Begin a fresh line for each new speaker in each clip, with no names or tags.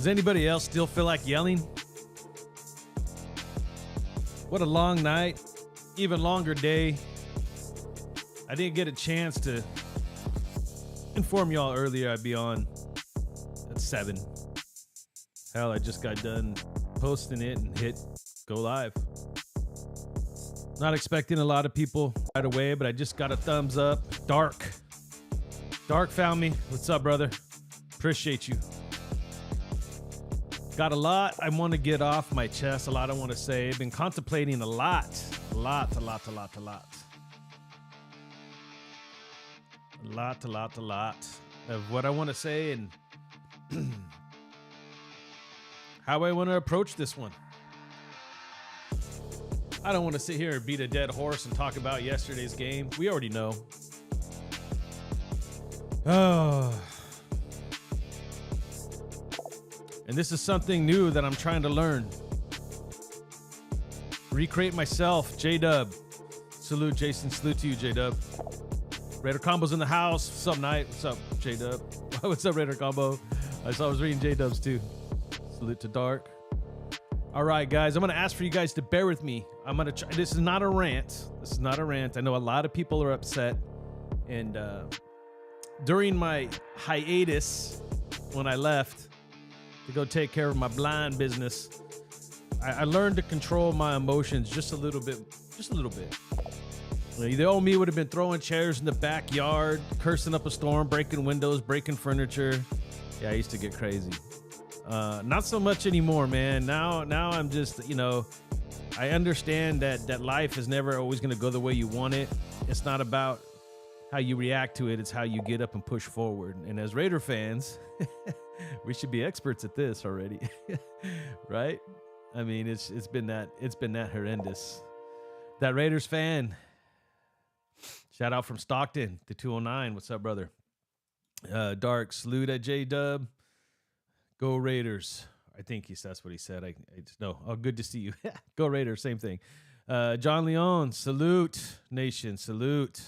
Does anybody else still feel like yelling? What a long night, even longer day. I didn't get a chance to inform y'all earlier I'd be on at 7. Hell, I just got done posting it and hit go live. Not expecting a lot of people right away, but I just got a thumbs up. Dark found me. What's up, brother? Appreciate you. Got a lot I want to get off my chest, a lot I want to say. I've been contemplating a lot of what I want to say and how I want to approach this one. I don't want to sit here and beat a dead horse and talk about yesterday's game. We already know. Oh. And this is something new that I'm trying to learn. Recreate myself. J-Dub. Salute, Jason. Salute to you, J-Dub. Raider Combo's in the house. What's up, Knight? What's up, J-Dub? What's up, Raider Combo? I was reading J-Dub's too. Salute to Dark. All right, guys. I'm going to ask for you guys to bear with me. I'm going to try. This is not a rant. I know a lot of people are upset. And during my hiatus, when I left to go take care of my blind business, I learned to control my emotions just a little bit. The old me would have been throwing chairs in the backyard, cursing up a storm, breaking windows, breaking furniture. Yeah, I used to get crazy. Not so much anymore, man. Now I'm just, I understand that life is never always going to go the way you want it. It's not about how you react to it. It's how you get up and push forward. And as Raider fans, we should be experts at this already, right? I mean, it's been that horrendous. That Raiders fan, shout out from Stockton to 209. What's up, brother? Dark, salute at J-Dub. Go Raiders. I think that's what he said. I just know. Oh, good to see you. Go Raiders. Same thing. John Leon, salute. Nation, salute.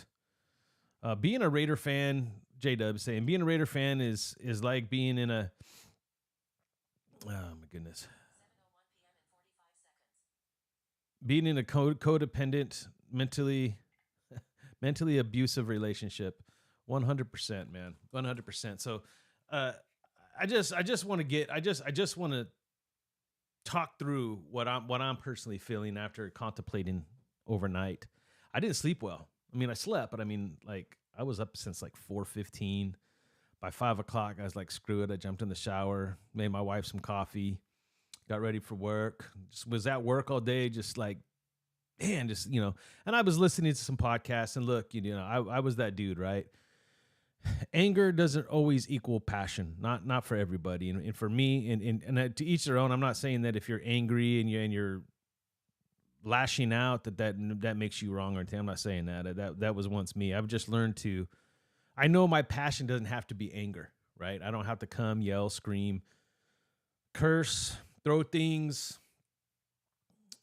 Being a Raider fan, J-Dub saying, being a Raider fan is like being in a, oh my goodness. Being in a codependent, mentally abusive relationship. 100%, man. 100%. So, I just want to talk through what I'm personally feeling after contemplating overnight. I didn't sleep well. I mean, I slept, but I mean, like, I was up since like 4:15. By 5 o'clock, I was like, screw it. I jumped in the shower, made my wife some coffee, got ready for work. Just was at work all day, just like, man, just, and I was listening to some podcasts, and look, I was that dude, right? Anger doesn't always equal passion, not for everybody. And for me, and to each their own. I'm not saying that if you're angry and you're lashing out that makes you wrong or anything. I'm not saying that was once me. I've just learned I know my passion doesn't have to be anger, right? I don't have to come, yell, scream, curse, throw things.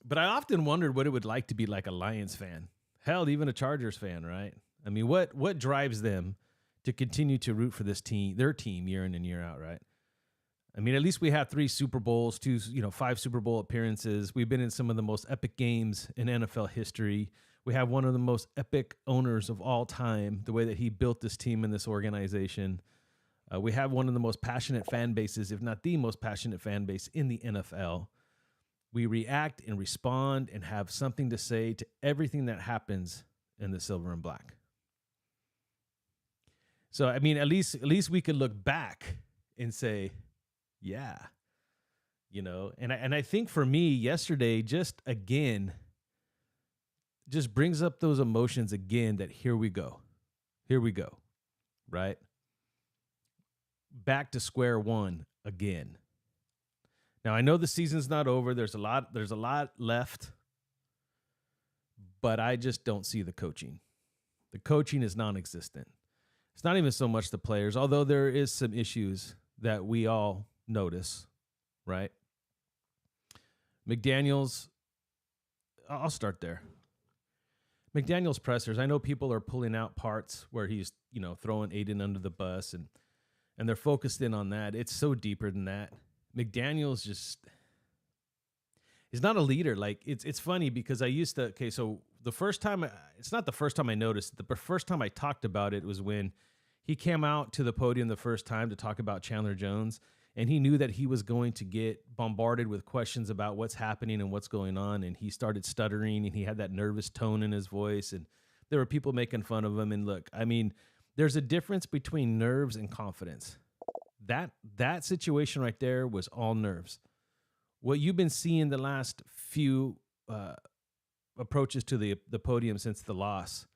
But I often wondered what it would like to be like a Lions fan. Hell, even a Chargers fan, right? I mean, what drives them to continue to root for their team year in and year out, right? I mean, at least we have 3 Super Bowls, 5 Super Bowl appearances. We've been in some of the most epic games in NFL history. We have one of the most epic owners of all time, the way that he built this team and this organization. We have one of the most passionate fan bases, if not the most passionate fan base in the NFL. We react and respond and have something to say to everything that happens in the silver and black. So, I mean, at least we could look back and say, yeah, and I think for me yesterday, just brings up those emotions again that here we go, right? Back to square one again. Now, I know the season's not over. There's a lot left, but I just don't see the coaching. The coaching is non-existent. It's not even so much the players, although there is some issues that we all notice, right? Mcdaniels, I'll start there. McDaniels pressers, I know people are pulling out parts where he's, throwing Aiden under the bus and they're focused in on that. It's so deeper than that. McDaniels just he's not a leader. Like it's funny because I used to so the first time it's not the first time I noticed it, the first time I talked about it was when he came out to the podium the first time to talk about Chandler Jones, and he knew that he was going to get bombarded with questions about what's happening and what's going on, and he started stuttering and he had that nervous tone in his voice, and there were people making fun of him. And look, I mean, there's a difference between nerves and confidence. That situation right there was all nerves. What you've been seeing the last few approaches to the podium since the loss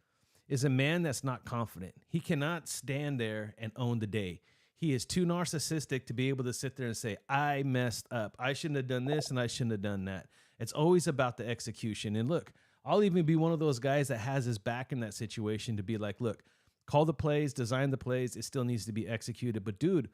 is a man that's not confident. He cannot stand there and own the day. He is too narcissistic to be able to sit there and say, I messed up. I shouldn't have done this and I shouldn't have done that. It's always about the execution. And look, I'll even be one of those guys that has his back in that situation to be like, look, call the plays, design the plays. It still needs to be executed. But dude,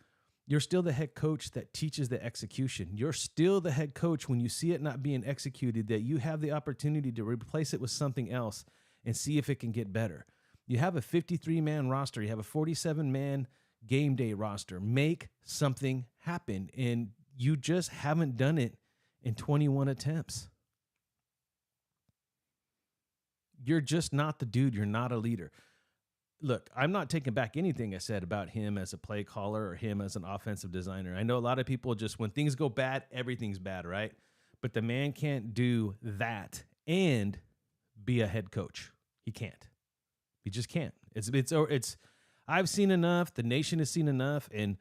you're still the head coach that teaches the execution. You're still the head coach when you see it not being executed, that you have the opportunity to replace it with something else and see if it can get better. You have a 53-man roster. You have a 47-man game day roster. Make something happen. And you just haven't done it in 21 attempts. You're just not the dude. You're not a leader. Look, I'm not taking back anything I said about him as a play caller or him as an offensive designer. I know a lot of people just, when things go bad, everything's bad, right? But the man can't do that and be a head coach. He can't. He just can't. It's I've seen enough. The nation has seen enough. And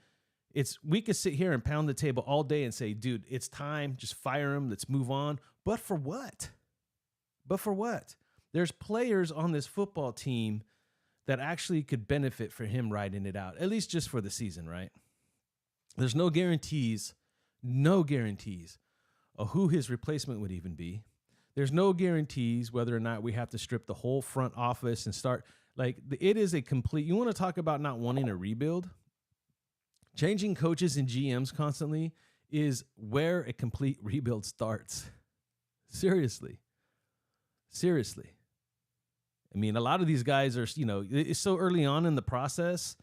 we could sit here and pound the table all day and say, dude, it's time. Just fire him. Let's move on. But for what? There's players on this football team that actually could benefit for him riding it out, at least just for the season, right? There's no guarantees of who his replacement would even be. There's no guarantees whether or not we have to strip the whole front office and start. Like, it is a complete, you want to talk about not wanting a rebuild? Changing coaches and GMs constantly is where a complete rebuild starts. Seriously. I mean, a lot of these guys are, it's so early on in the process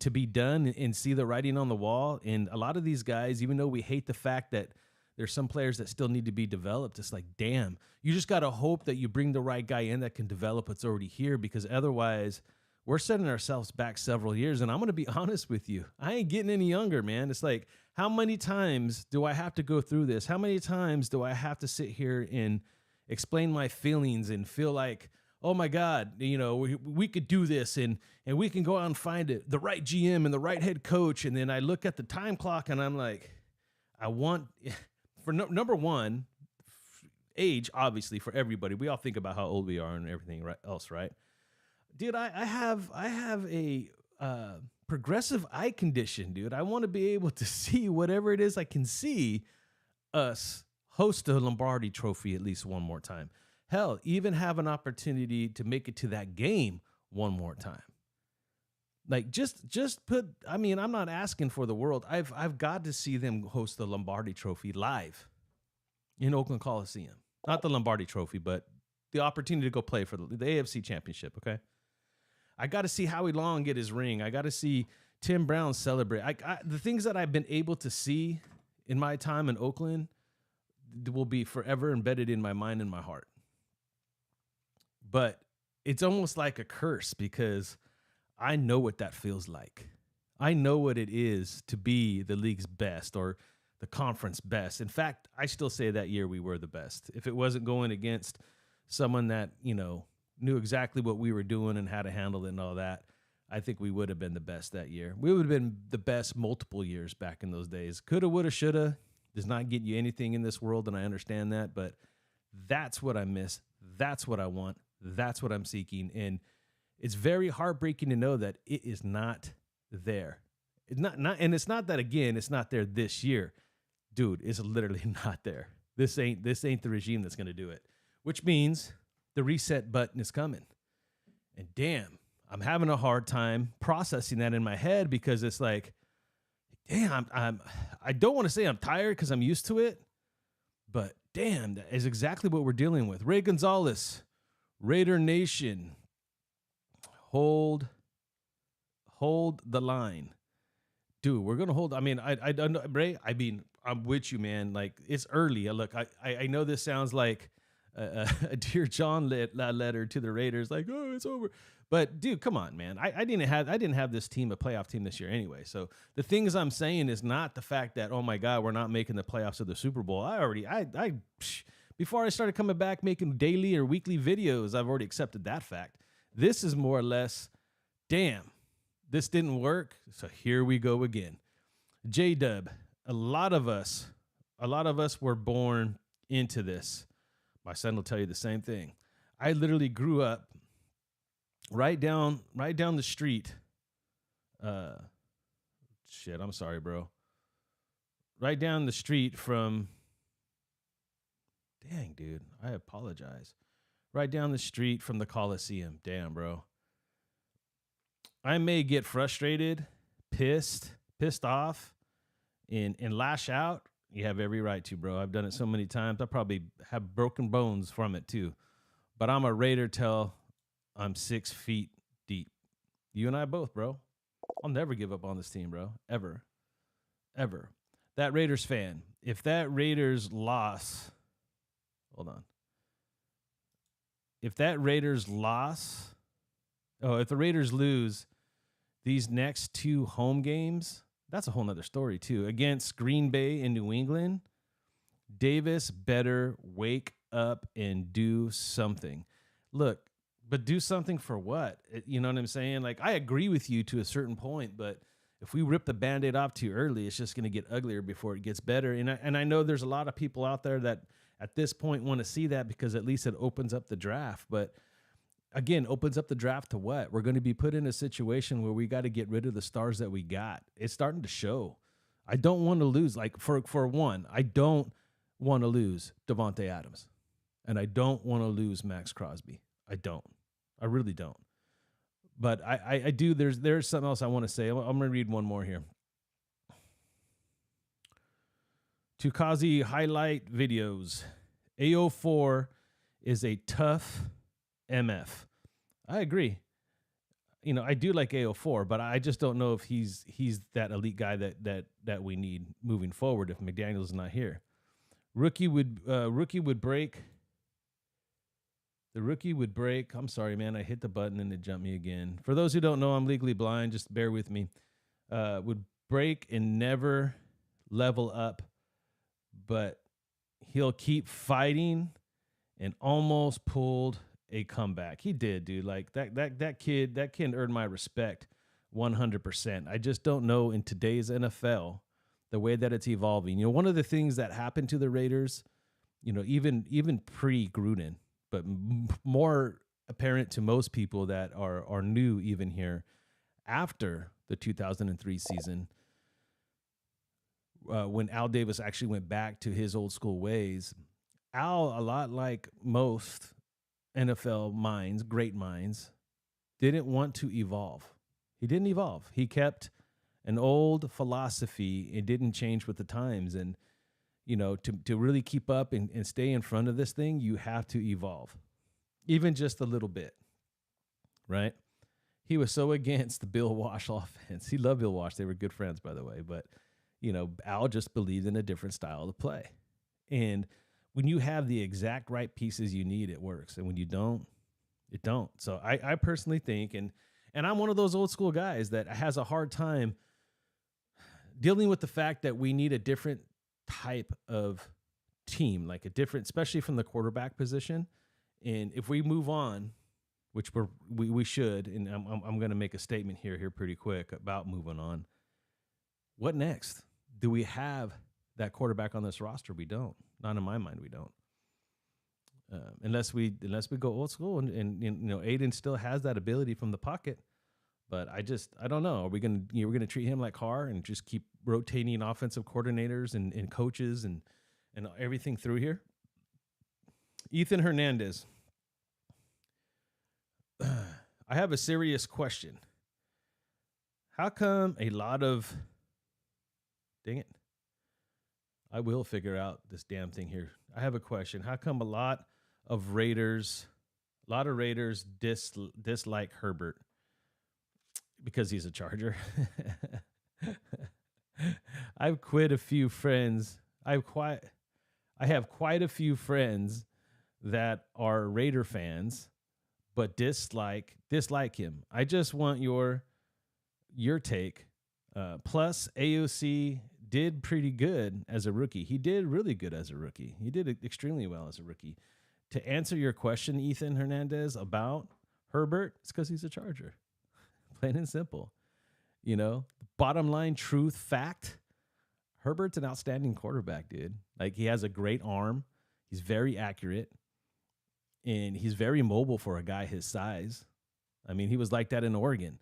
to be done and see the writing on the wall. And a lot of these guys, even though we hate the fact that there's some players that still need to be developed, it's like, damn, you just got to hope that you bring the right guy in that can develop what's already here, because otherwise we're setting ourselves back several years. And I'm going to be honest with you. I ain't getting any younger, man. It's like, how many times do I have to go through this? How many times do I have to sit here and explain my feelings and feel like, oh my God, we could do this and we can go out and find it, the right GM and the right head coach. And then I look at the time clock and I'm like, I want, for number one, age, obviously, for everybody. We all think about how old we are and everything else, right? Dude, I have a progressive eye condition, dude. I want to be able to see whatever it is I can see us host a Lombardi Trophy at least one more time. Hell, even have an opportunity to make it to that game one more time. Like, just put, I mean, I'm not asking for the world. I've got to see them host the Lombardi Trophy live in Oakland Coliseum. Not the Lombardi Trophy, but the opportunity to go play for the AFC Championship, okay? I got to see Howie Long get his ring. I got to see Tim Brown celebrate. The things that I've been able to see in my time in Oakland will be forever embedded in my mind and my heart. But it's almost like a curse, because I know what that feels like. I know what it is to be the league's best or the conference best. In fact, I still say that year we were the best. If it wasn't going against someone that, knew exactly what we were doing and how to handle it and all that, I think we would have been the best that year. We would have been the best multiple years back in those days. Coulda, woulda, shoulda does not get you anything in this world, and I understand that, but that's what I miss. That's what I want. That's what I'm seeking. And it's very heartbreaking to know that it is not there. It's not, and it's not that, again, it's not there this year. Dude, it's literally not there. This ain't the regime that's going to do it, which means the reset button is coming. And damn, I'm having a hard time processing that in my head, because it's like, damn, I don't want to say I'm tired because I'm used to it, but damn, that is exactly what we're dealing with. Ray Gonzalez, Rahider Nation, hold the line. Dude, we're going to hold. I mean, I don't know, Ray, I mean, I'm with you, man. Like it's early. Look, I know this sounds like a Dear John letter to the Raiders, like, oh, it's over. But dude, come on, man. I didn't have this team a playoff team this year anyway. So the things I'm saying is not the fact that, oh my God, we're not making the playoffs of the Super Bowl. Before I started coming back making daily or weekly videos, I've already accepted that fact. This is more or less, damn, this didn't work. So here we go again. J-Dub, a lot of us were born into this. My son will tell you the same thing. I literally grew up right down the street. Shit, I'm sorry, bro. Right down the street from, dang, dude, I apologize. Right down the street from the Coliseum. Damn, bro. I may get frustrated, pissed off, and lash out. You have every right to, bro. I've done it so many times. I probably have broken bones from it too. But I'm a Raider till I'm 6 feet deep. You and I both, bro. I'll never give up on this team, bro. Ever. Ever. That Raiders fan, if that Raiders loss, hold on. If that Raiders loss, if the Raiders lose these next 2 home games, that's a whole nother story too. Against Green Bay and New England, Davis better wake up and do something. Look, but do something for what? You know what I'm saying? Like, I agree with you to a certain point, but if we rip the Band-Aid off too early, it's just going to get uglier before it gets better. And I know there's a lot of people out there that at this point want to see that because at least it opens up the draft. But again, opens up the draft to what? We're going to be put in a situation where we got to get rid of the stars that we got. It's starting to show. I don't want to lose. Like, for one, I don't want to lose Devontae Adams. And I don't want to lose Max Crosby. I don't. I really don't. But I do. There's something else I want to say. I'm going to read one more here. Tukazi highlight videos. AO4 is a tough MF. I agree. You know, I do like AO4, but I just don't know if he's that elite guy that we need moving forward if McDaniels is not here. Rookie would break. The rookie would break. I'm sorry, man. I hit the button and it jumped me again. For those who don't know, I'm legally blind. Just bear with me. Would break and never level up, but he'll keep fighting and almost pulled a comeback. He did, dude. Like that kid earned my respect 100%. I just don't know in today's NFL the way that it's evolving. You know, one of the things that happened to the Raiders, you know, even pre-Gruden, but more apparent to most people that are new even here after the 2003 season, when Al Davis actually went back to his old school ways. Al, a lot like most NFL minds, great minds, didn't want to evolve. He didn't evolve. He kept an old philosophy. It didn't change with the times. And, you know, to really keep up and stay in front of this thing, you have to evolve, even just a little bit, right? He was so against the Bill Walsh offense. He loved Bill Walsh. They were good friends, by the way. But, you know, Al just believed in a different style to play. And when you have the exact right pieces you need, it works. And when you don't, it don't. So I personally think, and I'm one of those old school guys that has a hard time dealing with the fact that we need a different type of team, like a different, especially from the quarterback position. And if we move on, which we should, and I'm going to make a statement here pretty quick about moving on. What next? Do we have that quarterback on this roster? We don't. Not in my mind, we don't. Unless we go old school, and you know, Aiden still has that ability from the pocket. But I don't know. Are we we're gonna treat him like Carr and just keep rotating offensive coordinators and coaches and everything through here? Ethan Hernandez. I have a serious question. How come a lot of, dang it, I will figure out this damn thing here. I have a question. How come a lot of Raiders dislike Herbert? Because he's a Charger. I've quit a few friends. I have quite a few friends that are Raider fans, but dislike him. I just want your take. Plus, AOC did pretty good as a rookie. He did really good as a rookie. He did extremely well as a rookie. To answer your question, Ethan Hernandez, about Herbert, it's because he's a Charger. Plain and simple. You know, bottom line, truth, fact. Herbert's an outstanding quarterback, dude. Like, he has a great arm. He's very accurate. And he's very mobile for a guy his size. I mean, he was like that in Oregon.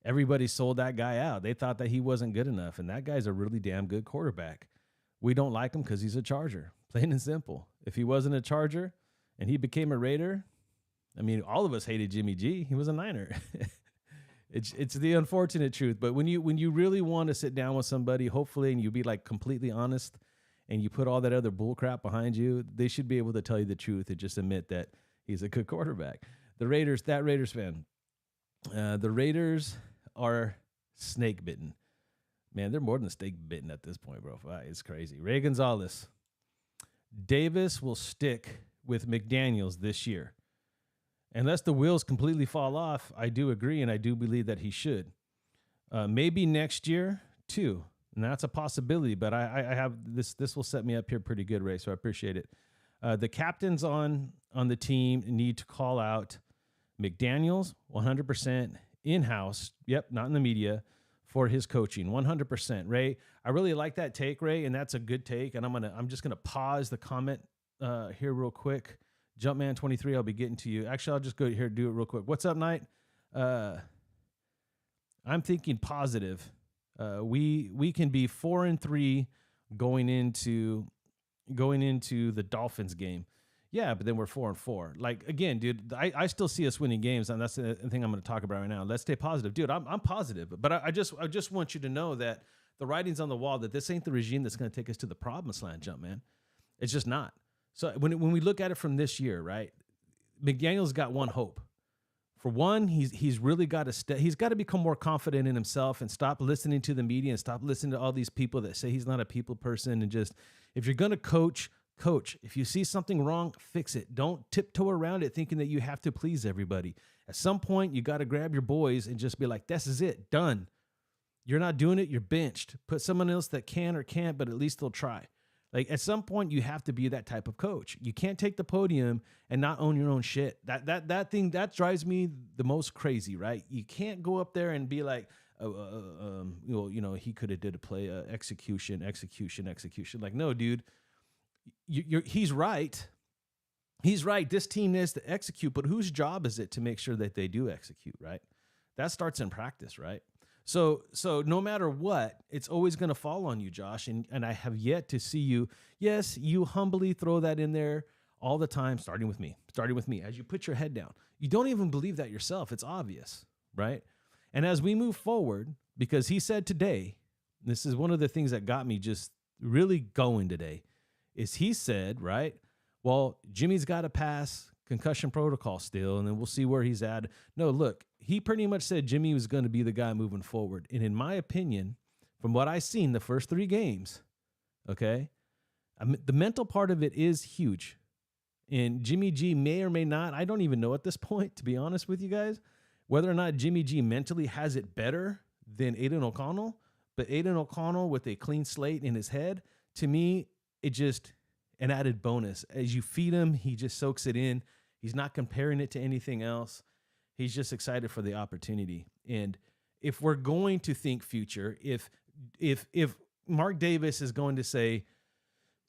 Everybody sold that guy out. They thought that he wasn't good enough. And that guy's a really damn good quarterback. We don't like him because he's a Charger. Plain and simple. If he wasn't a Charger and he became a Raider, I mean, all of us hated Jimmy G. He was a Niner. It's the unfortunate truth. But when you really want to sit down with somebody, hopefully, and you be like completely honest, and you put all that other bull crap behind you, they should be able to tell you the truth and just admit that he's a good quarterback. The Raiders fan, the Raiders are snake bitten. Man, they're more than snake bitten at this point, bro. It's crazy. Ray Gonzalez. Davis will stick with McDaniels this year. Unless the wheels completely fall off, I do agree, and I do believe that he should. Maybe next year, too. And that's a possibility, but I have this. This will set me up here pretty good, Ray, so I appreciate it. The captains on the team need to call out McDaniels 100% in-house. Yep, not in the media, for his coaching 100%. Ray, I really like that take, Ray, and that's a good take. And I'm just gonna pause the comment here real quick. Jumpman23, I'll be getting to you. Actually, I'll just go here and do it real quick. What's up, Knight? I'm thinking positive. We can be 4-3 going into the Dolphins game. Yeah, but then we're 4-4. Like, again, dude, I still see us winning games, and that's the thing I'm going to talk about right now. Let's stay positive, dude. I'm positive, but I just want you to know that the writing's on the wall, that this ain't the regime that's going to take us to the promised land, jump man. It's just not. So when we look at it from this year, right, McDaniel's got one hope. For one, he's really got to he's got to become more confident in himself and stop listening to the media and stop listening to all these people that say he's not a people person. And just, if you're going to coach. If you see something wrong, fix it. Don't tiptoe around it thinking that you have to please everybody. At some point, you got to grab your boys and just be like, this is it, done. You're not doing it, you're benched. Put someone else that can or can't, but at least they'll try. Like, at some point, you have to be that type of coach. You can't take the podium and not own your own shit. That thing, that drives me the most crazy, right? You can't go up there and be like, he could have did a play, execution. Like, no, dude, he's right. He's right. This team needs to execute, but whose job is it to make sure that they do execute, right? That starts in practice, right? So no matter what, it's always going to fall on you, Josh. And I have yet to see you. Yes, you humbly throw that in there all the time, starting with me, as you put your head down. You don't even believe that yourself. It's obvious, right? And as we move forward, because he said today, this is one of the things that got me just really going today, is he said, right, well, Jimmy's got to pass concussion protocol still, and then we'll see where he's at. No, look, he pretty much said Jimmy was going to be the guy moving forward. And in my opinion, from what I've seen the first 3 games, okay, the mental part of it is huge. And Jimmy G may or may not, I don't even know at this point, to be honest with you guys, whether or not Jimmy G mentally has it better than Aiden O'Connell. But Aiden O'Connell with a clean slate in his head, to me, it just an added bonus. As you feed him, he just soaks it in. He's not comparing it to anything else. He's just excited for the opportunity. And if we're going to think future, if Mark Davis is going to say,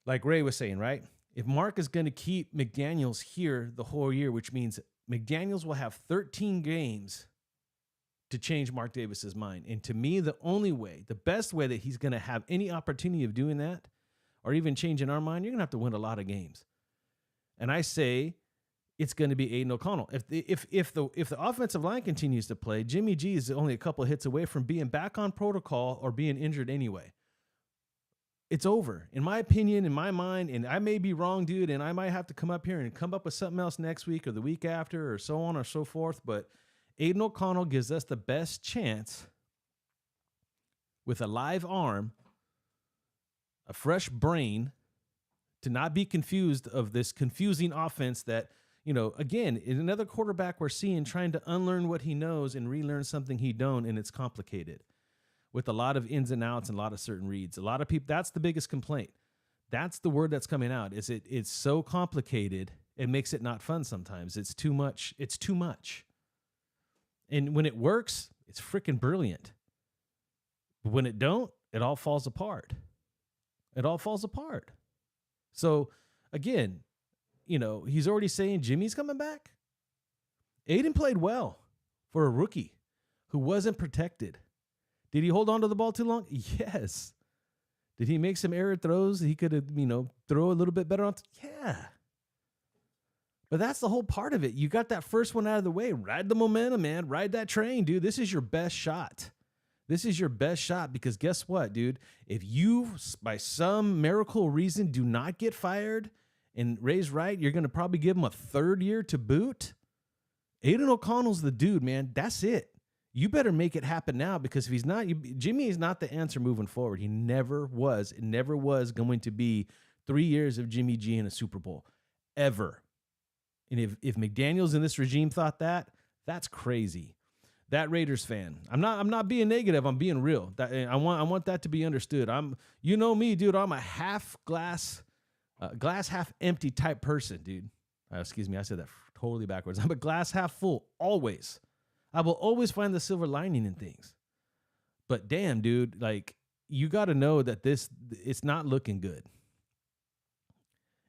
like Ray was saying, right? If Mark is going to keep McDaniels here the whole year, which means McDaniels will have 13 games to change Mark Davis's mind. And to me, the only way, the best way that he's going to have any opportunity of doing that, or even changing our mind, you're going to have to win a lot of games. And I say it's going to be Aiden O'Connell. If the offensive line continues to play, Jimmy G is only a couple of hits away from being back on protocol or being injured anyway. It's over. In my opinion, in my mind, and I may be wrong, dude, and I might have to come up here and come up with something else next week or the week after or so on or so forth, but Aiden O'Connell gives us the best chance with a live arm a fresh brain, to not be confused of this confusing offense that, again, in another quarterback we're seeing trying to unlearn what he knows and relearn something he don't, and it's complicated with a lot of ins and outs and a lot of certain reads. A lot of people, that's the biggest complaint. That's the word that's coming out, is it's so complicated, it makes it not fun sometimes. It's too much. It's too much. And when it works, it's freaking brilliant. But when it don't, it all falls apart. It all falls apart. So, again, he's already saying Jimmy's coming back. Aiden played well for a rookie who wasn't protected. Did he hold on to the ball too long? Yes. Did he make some error throws? He could have, throw a little bit better on. Yeah. But that's the whole part of it. You got that first one out of the way. Ride the momentum, man. Ride that train, dude. This is your best shot. This is your best shot, because guess what, dude? If you, by some miracle reason, do not get fired and Ray's right, you're going to probably give him a third year to boot. Aiden O'Connell's the dude, man. That's it. You better make it happen now, because if he's not, Jimmy is not the answer moving forward. He never was. It never was going to be 3 years of Jimmy G in a Super Bowl, ever. And if McDaniels in this regime thought that, that's crazy. That Raiders fan, I'm not being negative. I'm being real. I want that to be understood. Me, dude. I'm a glass half empty type person, dude. Excuse me, I said that totally backwards. I'm a glass half full always. I will always find the silver lining in things. But damn, dude, like, you got to know that it's not looking good.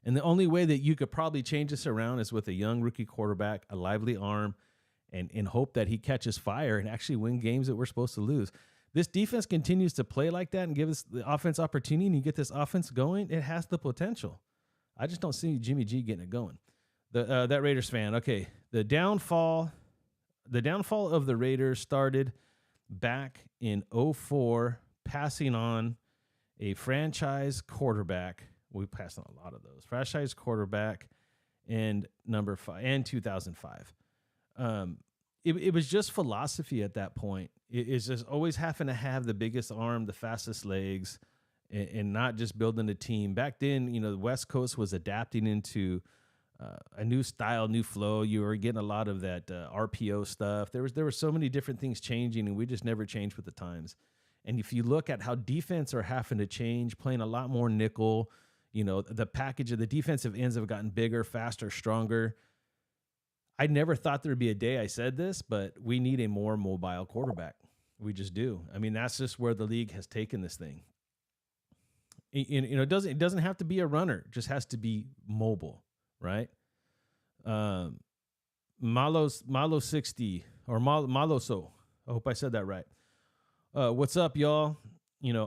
And the only way that you could probably change this around is with a young rookie quarterback, a lively arm, and hope that he catches fire and actually win games that we're supposed to lose. This defense continues to play like that and give us the offense opportunity, and you get this offense going, it has the potential. I just don't see Jimmy G getting it going. That Raiders fan, okay, the downfall of the Raiders started back in 2004, passing on a franchise quarterback. We passed on a lot of those. Franchise quarterback and number 5 and 2005. It was just philosophy at that point. It's just always having to have the biggest arm, the fastest legs, and not just building a team. Back then, the West Coast was adapting into a new style, new flow. You were getting a lot of that RPO stuff. There were so many different things changing, and we just never changed with the times. And if you look at how defense are having to change, playing a lot more nickel, the package of the defensive ends have gotten bigger, faster, stronger. I never thought there would be a day I said this, but we need a more mobile quarterback. We just do. I mean, that's just where the league has taken this thing. It doesn't have to be a runner. It just has to be mobile, right? Malo 60 or Maloso. I hope I said that right. What's up, y'all?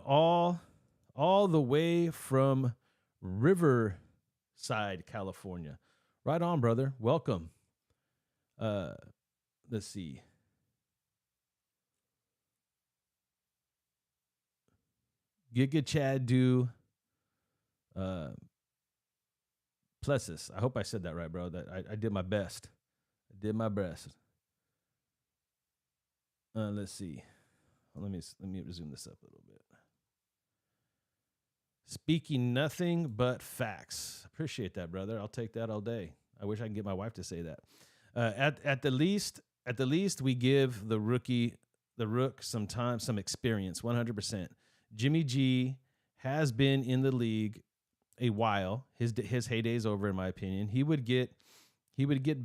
All the way from Riverside, California. Right on, brother. Welcome. Let's see. Giga Chad do Plessis. I hope I said that right, bro. That I did my best. I did my best. Let's see. Let me resume this up a little bit. Speaking nothing but facts. Appreciate that, brother. I'll take that all day. I wish I could get my wife to say that. At the least, we give the rook some time, some experience. 100%. Jimmy G has been in the league a while. His heyday is over, in my opinion. He would get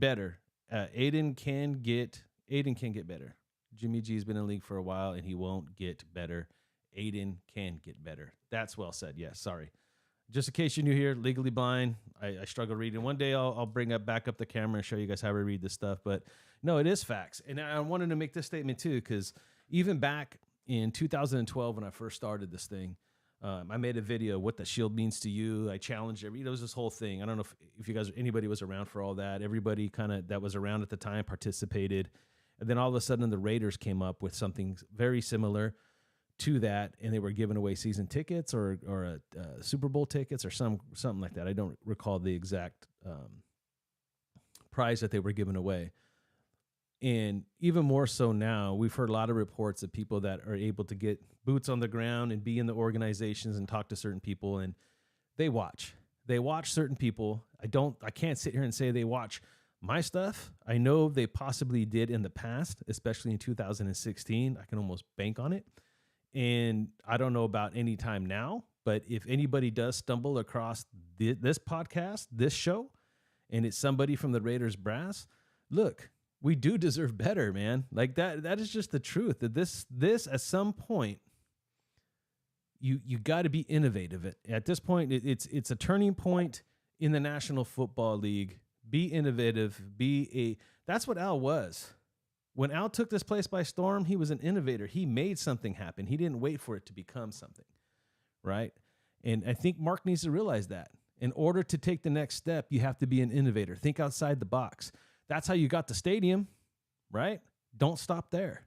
better. Aiden can get better. Jimmy G's been in the league for a while, and he won't get better. Aiden can get better. That's well said. Yes, sorry. Just in case you're new here, Legally Blind, I struggle reading. One day I'll bring back up the camera and show you guys how we read this stuff. But no, it is facts. And I wanted to make this statement too, because even back in 2012 when I first started this thing, I made a video, what the shield means to you. I challenged it was this whole thing. I don't know if you guys, anybody was around for all that. Everybody kind of that was around at the time participated. And then all of a sudden the Raiders came up with something very similar to that, and they were giving away season tickets or Super Bowl tickets or something like that. I don't recall the exact prize that they were giving away. And even more so now, we've heard a lot of reports of people that are able to get boots on the ground and be in the organizations and talk to certain people, and they watch. They watch certain people. I can't sit here and say they watch my stuff. I know they possibly did in the past, especially in 2016. I can almost bank on it. And I don't know about any time now, but if anybody does stumble across this podcast, this show, and it's somebody from the Raiders brass, look, we do deserve better, man. Like that is just the truth. That this at some point, you got to be innovative. At this point, it's a turning point in the National Football League. Be innovative. That's what Al was. When Al took this place by storm, he was an innovator. He made something happen. He didn't wait for it to become something, right? And I think Mark needs to realize that. In order to take the next step, you have to be an innovator. Think outside the box. That's how you got the stadium, right? Don't stop there.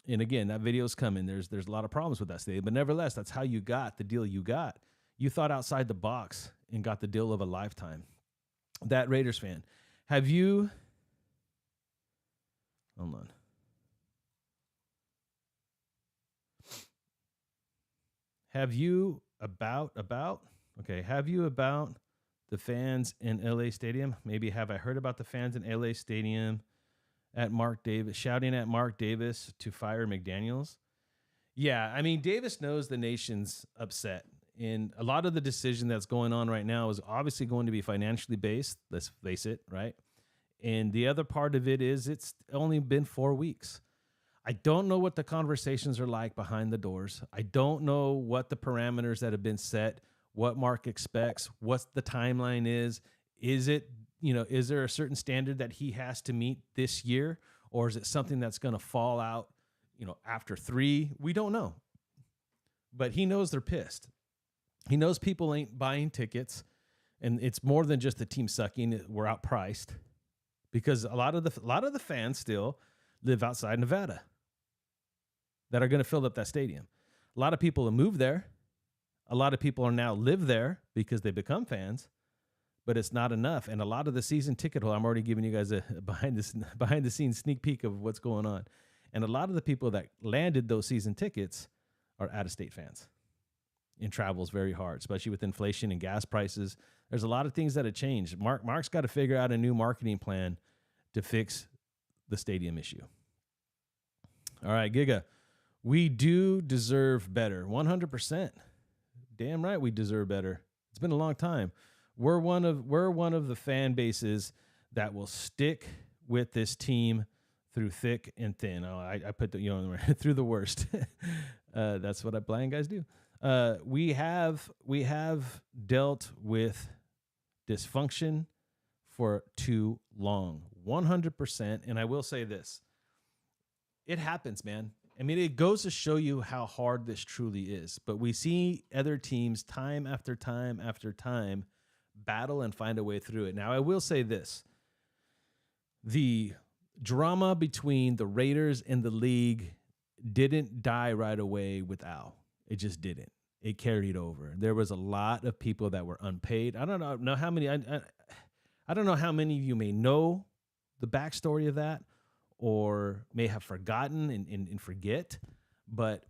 And again, that video's coming. There's a lot of problems with that stadium, but nevertheless, that's how you got the deal you got. You thought outside the box and got the deal of a lifetime. That Raiders fan, have you... Hold on. Have you about the fans in LA Stadium? Maybe have I heard about the fans in LA Stadium at Mark Davis, shouting at Mark Davis to fire McDaniels? Yeah, I mean, Davis knows the nation's upset. And a lot of the decision that's going on right now is obviously going to be financially based. Let's face it, right? And the other part of it is it's only been 4 weeks. I don't know what the conversations are like behind the doors. I don't know what the parameters that have been set, what Mark expects, what the timeline is. Is there a certain standard that he has to meet this year? Or is it something that's going to fall out, after 3? We don't know. But he knows they're pissed. He knows people ain't buying tickets. And it's more than just the team sucking. We're outpriced. Because a lot of the fans still live outside Nevada that are going to fill up that stadium. A lot of people have moved there. A lot of people are now live there because they become fans, but it's not enough. And a lot of the season ticket holder, I'm already giving you guys a behind the scenes sneak peek of what's going on. And a lot of the people that landed those season tickets are out-of-state fans. And travel's very hard, especially with inflation and gas prices. There's a lot of things that have changed. Mark's got to figure out a new marketing plan to fix the stadium issue. All right, Giga, we do deserve better. 100%. Damn right we deserve better. It's been a long time. We're one of the fan bases that will stick with this team through thick and thin. Oh, I put the through the worst. That's what blind guys do. We have dealt with dysfunction for too long, 100%. And I will say this, it happens, man. I mean, it goes to show you how hard this truly is, but we see other teams time after time after time battle and find a way through it. Now, I will say this, the drama between the Raiders and the league didn't die right away with Al. It just didn't. It carried over. There was a lot of people that were unpaid. I don't know how many. I don't know how many of you may know the backstory of that or may have forgotten and forget, but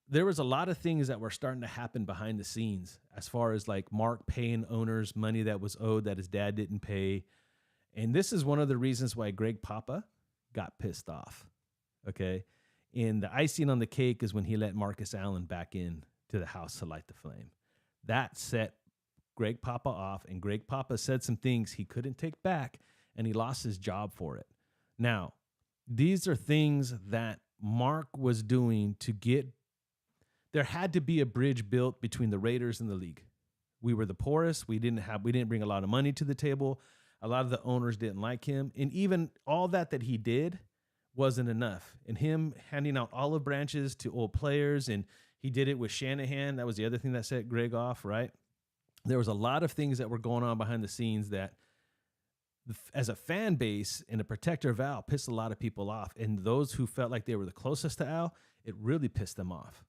there was a lot of things that were starting to happen behind the scenes as far as like Mark paying owners money that was owed that his dad didn't pay. And this is one of the reasons why Greg Papa got pissed off. Okay. And the icing on the cake is when he let Marcus Allen back in to the house to light the flame. That set Greg Papa off, and Greg Papa said some things he couldn't take back, and he lost his job for it. Now, these are things that Mark was doing to get, there had to be a bridge built between the Raiders and the league. We were the poorest. We didn't bring a lot of money to the table. A lot of the owners didn't like him. And even all that he did wasn't enough. And him handing out olive branches to old players, and he did it with Shanahan. That was the other thing that set Greg off, right? There was a lot of things that were going on behind the scenes that, as a fan base and a protector of Al, pissed a lot of people off. And those who felt like they were the closest to Al, it really pissed them off,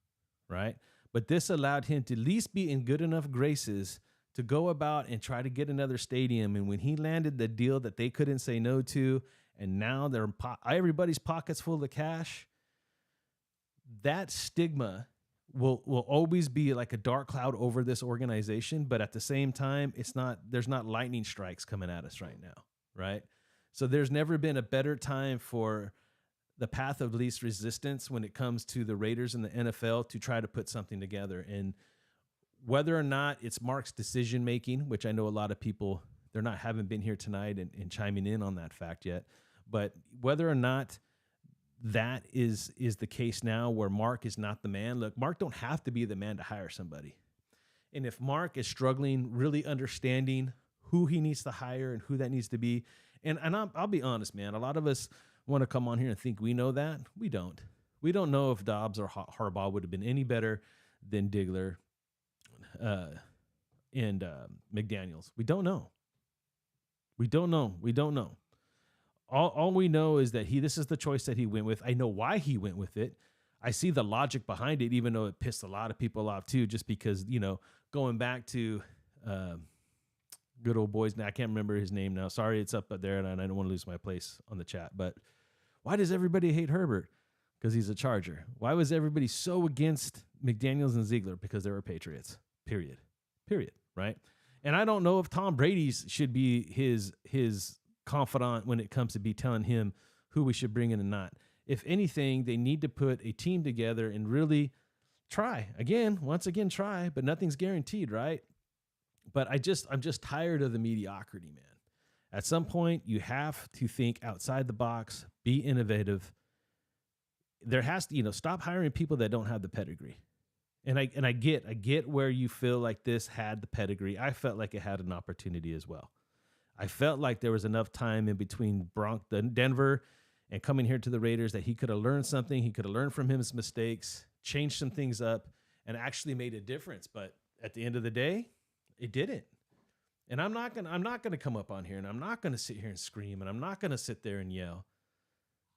right? But this allowed him to at least be in good enough graces to go about and try to get another stadium. And when he landed the deal that they couldn't say no to, and now everybody's pockets full of cash. That stigma will always be like a dark cloud over this organization, but at the same time, there's not lightning strikes coming at us right now, right? So there's never been a better time for the path of least resistance when it comes to the Raiders and the NFL to try to put something together. And whether or not it's Mark's decision making, which I know a lot of people, haven't been here tonight and chiming in on that fact yet, but whether or not that is the case now where Mark is not the man. Look, Mark don't have to be the man to hire somebody. And if Mark is struggling, really understanding who he needs to hire and who that needs to be, and I'll be honest, man, a lot of us want to come on here and think we know that. We don't. We don't know if Dobbs or Harbaugh would have been any better than Diggler and McDaniels. We don't know. We don't know. All we know is that this is the choice that he went with. I know why he went with it. I see the logic behind it, even though it pissed a lot of people off too, just because, going back to good old boys. Now I can't remember his name now. Sorry, it's up there, and I don't want to lose my place on the chat. But why does everybody hate Herbert? Because he's a Charger. Why was everybody so against McDaniels and Ziegler? Because they were Patriots. Period. Right? And I don't know if Tom Brady's should be his confidant when it comes to be telling him who we should bring in and not. If anything, they need to put a team together and really try. Once again, try, but nothing's guaranteed, right? But I'm just tired of the mediocrity, man. At some point, you have to think outside the box, be innovative. There has to, stop hiring people that don't have the pedigree. And I get where you feel like this had the pedigree. I felt like it had an opportunity as well. I felt like there was enough time in between Denver and coming here to the Raiders that he could have learned something. He could have learned from his mistakes, changed some things up, and actually made a difference. But at the end of the day, it didn't. And I'm not gonna come up on here, and I'm not gonna sit here and scream, and I'm not gonna sit there and yell,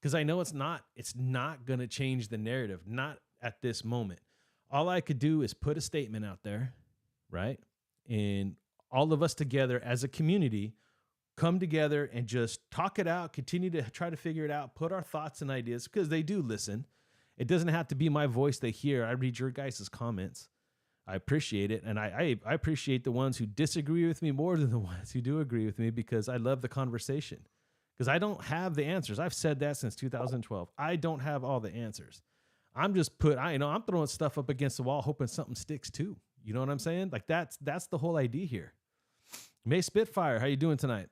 because I know it's not gonna change the narrative, not at this moment. All I could do is put a statement out there, right? And all of us together as a community come together and just talk it out, continue to try to figure it out, put our thoughts and ideas, because they do listen. It doesn't have to be my voice they hear. I read your guys' comments. I appreciate it. And I appreciate the ones who disagree with me more than the ones who do agree with me, because I love the conversation. Because I don't have the answers. I've said that since 2012. I don't have all the answers. I'm throwing stuff up against the wall, hoping something sticks too. You know what I'm saying? Like that's the whole idea here. May Spitfire, how you doing tonight?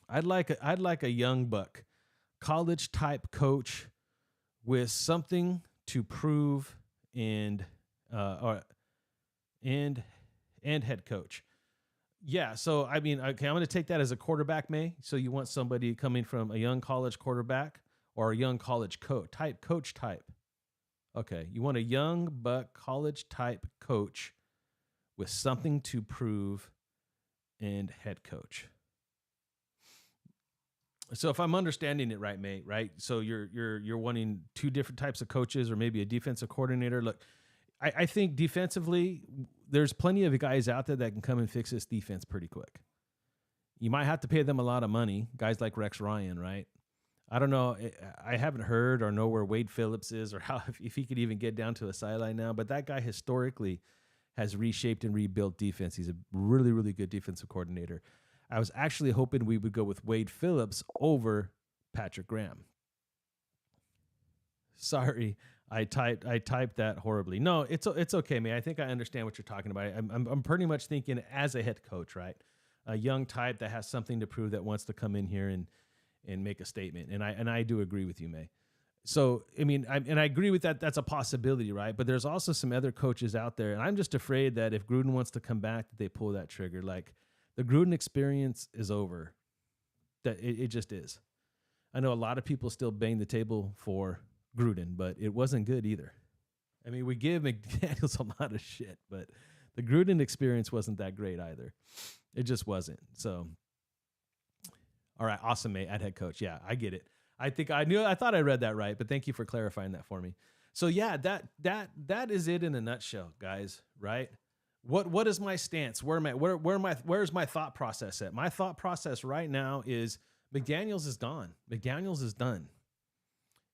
I'd like a young buck, college type coach with something to prove and head coach. Yeah, so I mean, okay, I'm going to take that as a quarterback, May. So you want somebody coming from a young college quarterback or a young college coach type. Okay, you want a young buck college type coach with something to prove and head coach. So if I'm understanding it right, mate, right? So you're wanting two different types of coaches, or maybe a defensive coordinator. Look, I think defensively, there's plenty of guys out there that can come and fix this defense pretty quick. You might have to pay them a lot of money, guys like Rex Ryan, right? I don't know. I haven't heard or know where Wade Phillips is, or how if he could even get down to a sideline now. But that guy historically has reshaped and rebuilt defense. He's a really, really good defensive coordinator. I was actually hoping we would go with Wade Phillips over Patrick Graham. Sorry, I typed that horribly. No, it's okay, man. I think I understand what you're talking about. I'm pretty much thinking as a head coach, right? A young type that has something to prove, that wants to come in here and make a statement. And I do agree with you, May. So, I mean, I agree with that. That's a possibility, right? But there's also some other coaches out there, and I'm just afraid that if Gruden wants to come back, that they pull that trigger. Like, the Gruden experience is over. That it just is. I know a lot of people still bang the table for Gruden, but it wasn't good either. I mean, we give McDaniels a lot of shit, but the Gruden experience wasn't that great either. It just wasn't. So, all right, awesome, mate, at head coach. Yeah, I get it. I thought I read that right, but thank you for clarifying that for me. So yeah, that is it in a nutshell, guys, right? What is my stance? Where's my thought process at? My thought process right now is McDaniels is gone. McDaniels is done.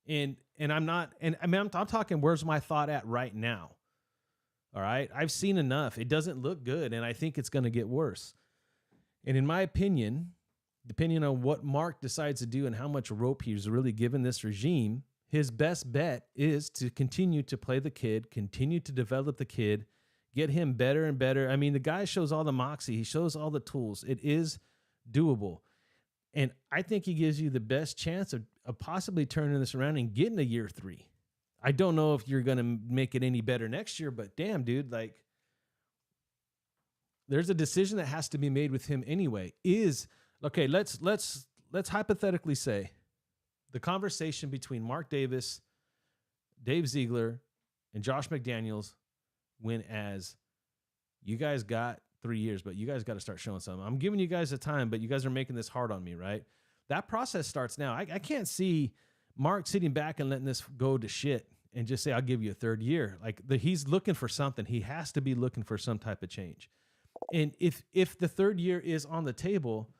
And I'm not, and I mean, I'm talking, where's my thought at right now? All right. I've seen enough. It doesn't look good. And I think it's going to get worse. And in my opinion, depending on what Mark decides to do and how much rope he's really given this regime, his best bet is to continue to play the kid, continue to develop the kid, get him better and better. I mean, the guy shows all the moxie. He shows all the tools. It is doable. And I think he gives you the best chance of possibly turning this around and getting a year 3. I don't know if you're going to make it any better next year, but damn, dude, like, there's a decision that has to be made with him anyway. Okay, let's hypothetically say the conversation between Mark Davis, Dave Ziegler, and Josh McDaniels went as, you guys got 3 years, but you guys got to start showing something. I'm giving you guys the time, but you guys are making this hard on me, right? That process starts now. I can't see Mark sitting back and letting this go to shit and just say, I'll give you a 3rd year. Like, he's looking for something. He has to be looking for some type of change. And if the 3rd year is on the table,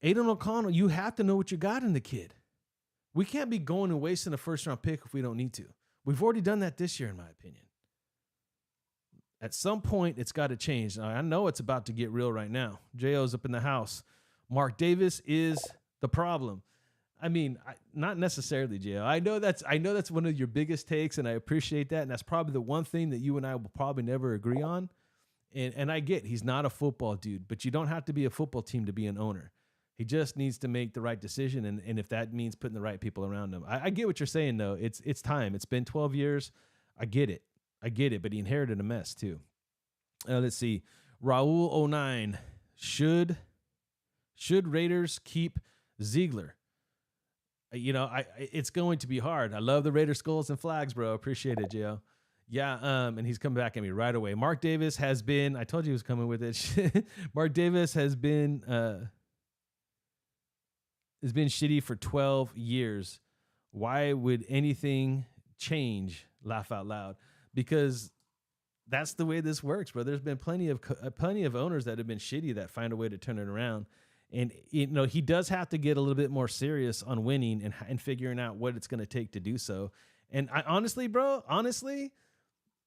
Aiden O'Connell, you have to know what you got in the kid. We can't be going and wasting a 1st-round pick if we don't need to. We've already done that this year, in my opinion. At some point, it's got to change. Now, I know it's about to get real right now. J.O.'s up in the house. Mark Davis is the problem. I mean, not necessarily, J.O. I know that's one of your biggest takes, and I appreciate that. And that's probably the one thing that you and I will probably never agree on. And I get he's not a football dude, but you don't have to be a football team to be an owner. He just needs to make the right decision, and if that means putting the right people around him. I get what you're saying, though. It's time. It's been 12 years. I get it, but he inherited a mess, too. Let's see. Raul09. Should Raiders keep Ziegler? It's going to be hard. I love the Raider skulls and flags, bro. Appreciate it, Gio. Yeah, and he's coming back at me right away. Mark Davis has been, I told you he was coming with it. Mark Davis has been shitty for 12 years. Why would anything change? Laugh out loud. Because that's the way this works, bro. There's been plenty of owners that have been shitty that find a way to turn it around. And, he does have to get a little bit more serious on winning and figuring out what it's going to take to do so. And I honestly,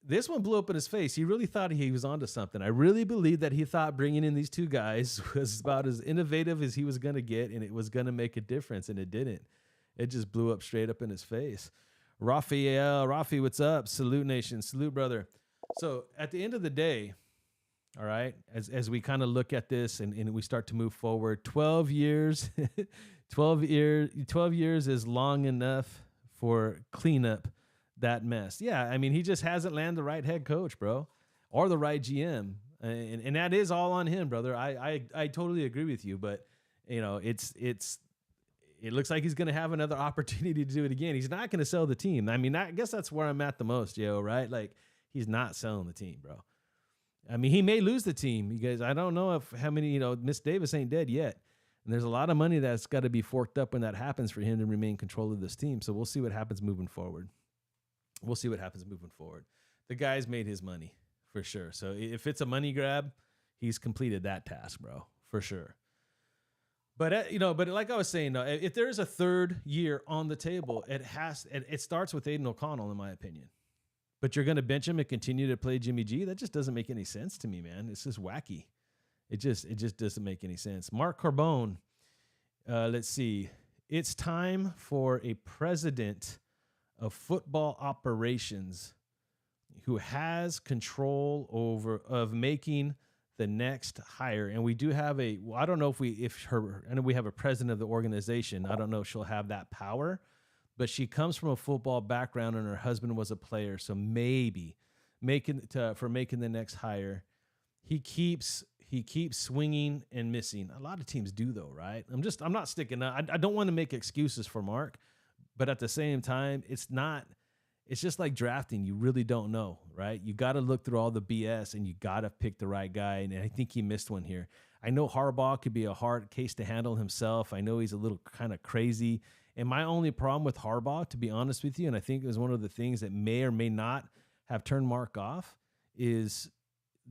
this one blew up in his face. He really thought he was onto something. I really believe that he thought bringing in these 2 guys was about as innovative as he was going to get, and it was going to make a difference, and it didn't. It just blew up straight up in his face. Rafi, what's up? Salute Nation. Salute, brother. So at the end of the day, all right, as we kind of look at this and we start to move forward, 12 years, 12 years is long enough for cleanup that mess. Yeah, I mean, he just hasn't landed the right head coach, bro, or the right GM, and that is all on him, brother. I totally agree with you, but it looks like he's going to have another opportunity to do it again. He's not going to sell the team. I mean, I guess that's where I'm at the most, yo, right? Like, he's not selling the team, bro. I mean, he may lose the team. You guys, I don't know how many, Miss Davis ain't dead yet. And there's a lot of money that's got to be forked up when that happens for him to remain control of this team. So we'll see what happens moving forward. The guy's made his money for sure. So if it's a money grab, he's completed that task, bro, for sure. But but like I was saying, though, if there is a 3rd year on the table, it starts with Aiden O'Connell, in my opinion. But you're going to bench him and continue to play Jimmy G? That just doesn't make any sense to me, man. It's just wacky. It just doesn't make any sense. Mark Carbone, let's see. It's time for a president of football operations who has control of making the next hire. And we do have I don't know I know we have a president of the organization. I don't know if she'll have that power, but she comes from a football background and her husband was a player. So maybe making the next hire. He keeps swinging and missing. A lot of teams do, though, right? I'm not sticking up. I don't want to make excuses for Mark, but at the same time, it's just like drafting. You really don't know, right? You got to look through all the BS and you got to pick the right guy. And I think he missed one here. I know Harbaugh could be a hard case to handle himself. I know he's a little kind of crazy. And my only problem with Harbaugh, to be honest with you, and I think it was one of the things that may or may not have turned Mark off, is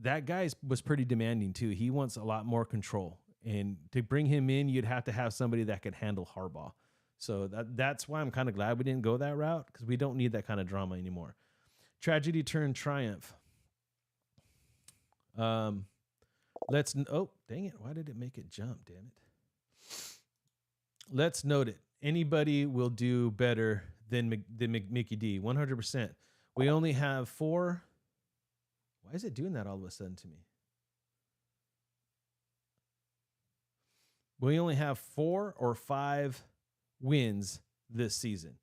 that guy was pretty demanding too. He wants a lot more control. And to bring him in, you'd have to have somebody that could handle Harbaugh. So that's why I'm kind of glad we didn't go that route, because we don't need that kind of drama anymore. Tragedy turned triumph. Oh, dang it. Why did it make it jump? Damn it. Let's note it. Anybody will do better than Mickey D. 100%. We only have 4. Why is it doing that all of a sudden to me? We only have 4 or 5 wins this season.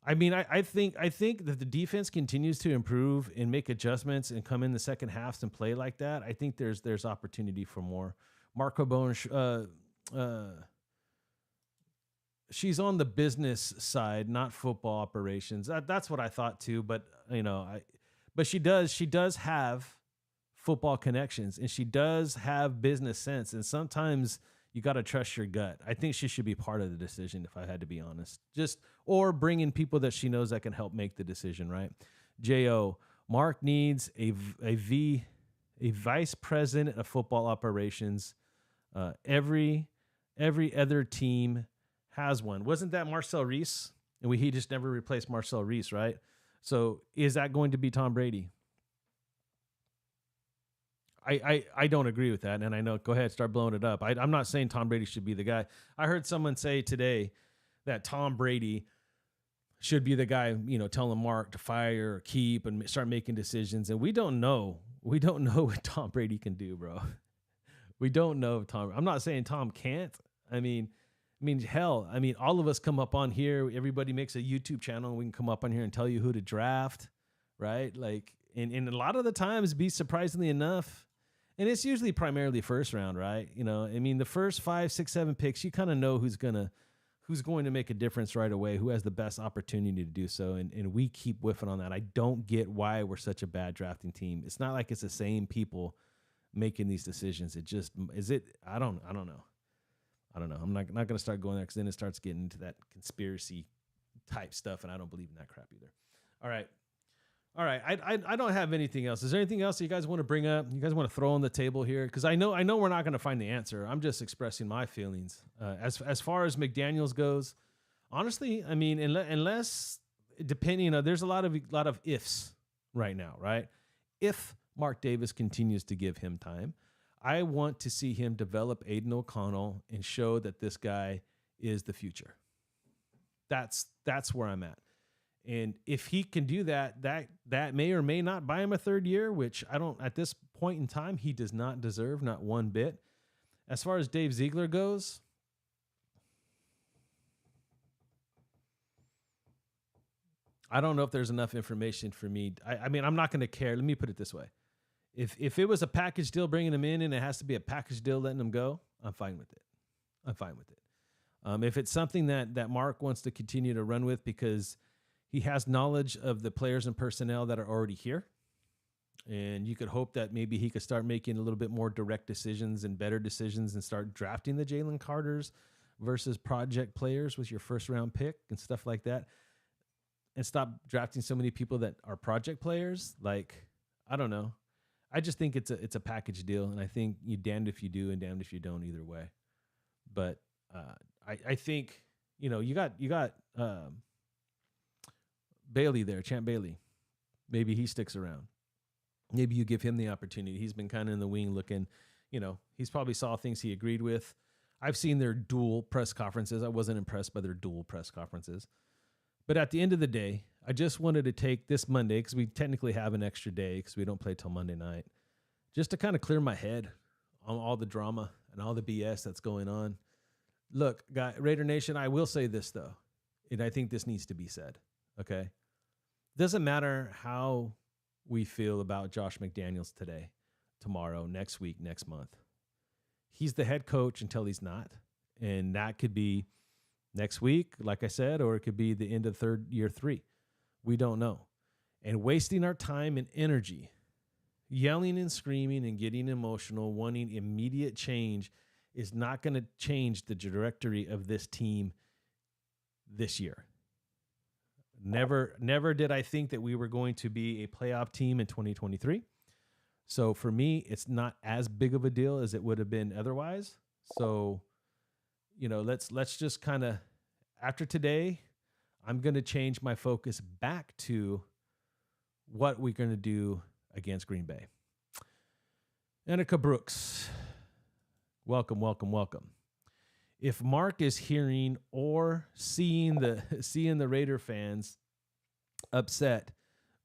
I mean, I think that the defense continues to improve and make adjustments and come in the second halves and play like that. I think there's opportunity for more. Marco Bone, she's on the business side, not football operations. That's what I thought too. But but she does have football connections, and she does have business sense. And sometimes you got to trust your gut. I think she should be part of the decision, if I had to be honest. Or bring in people that she knows that can help make the decision, right? J.O. Mark needs a vice president of football operations. Every other team has one. Wasn't that Marcel Reese? And he just never replaced Marcel Reese, right? So is that going to be Tom Brady? I don't agree with that. And I know, go ahead, start blowing it up. I'm not saying Tom Brady should be the guy. I heard someone say today that Tom Brady should be the guy, telling Mark to fire or keep and start making decisions. And we don't know. We don't know what Tom Brady can do, bro. We don't know if Tom. I'm not saying Tom can't. I mean, hell, all of us come up on here. Everybody makes a YouTube channel, and we can come up on here and tell you who to draft, right? Like, and a lot of the times, be surprisingly enough, and it's usually primarily first round, right? The first 5, 6, 7 picks, you kind of know who's going to make a difference right away, who has the best opportunity to do so, and we keep whiffing on that. I don't get why we're such a bad drafting team. It's not like it's the same people making these decisions. It just is it. I don't know. I'm not going to start going there, because then it starts getting into that conspiracy type stuff, and I don't believe in that crap either. All right. I don't have anything else. Is there anything else that you guys want to bring up? You guys want to throw on the table here? Because I know we're not going to find the answer. I'm just expressing my feelings. As far as McDaniels goes, honestly, unless depending, there's a lot of ifs right now, right? If Mark Davis continues to give him time, I want to see him develop Aiden O'Connell and show that this guy is the future. That's where I'm at. And if he can do that may or may not buy him a third year, which I don't, at this point in time, he does not deserve, not one bit. As far as Dave Ziegler goes, I don't know if there's enough information for me. I'm not going to care. Let me put it this way. If it was a package deal bringing him in, and it has to be a package deal letting him go, I'm fine with it. If it's something that Mark wants to continue to run with because he has knowledge of the players and personnel that are already here, and you could hope that maybe he could start making a little bit more direct decisions and better decisions and start drafting the Jalen Carters versus project players with your first round pick and stuff like that, and stop drafting so many people that are project players. Like, I don't know. I just think it's a package deal, and I think you damned if you do and damned if you don't either way. But I think you got Bailey there, Champ Bailey. Maybe he sticks around. Maybe you give him the opportunity. He's been kind of in the wing looking, he's probably saw things he agreed with. I've seen their dual press conferences. I wasn't impressed by their dual press conferences. But at the end of the day, I just wanted to take this Monday, because we technically have an extra day because we don't play till Monday night, just to kind of clear my head on all the drama and all the BS that's going on. Look, Raider Nation, I will say this, though, and I think this needs to be said, okay? Doesn't matter how we feel about Josh McDaniels today, tomorrow, next week, next month. He's the head coach until he's not, and that could be next week, like I said, or it could be the end of year 3. We don't know. And wasting our time and energy yelling and screaming and getting emotional, wanting immediate change, is not going to change the trajectory of this team this year. Never did I think that we were going to be a playoff team in 2023. So for me, it's not as big of a deal as it would have been otherwise. So, let's just kind of, after today, I'm going to change my focus back to what we're going to do against Green Bay. Annika Brooks, welcome, welcome, welcome. If Mark is hearing or seeing the Raider fans upset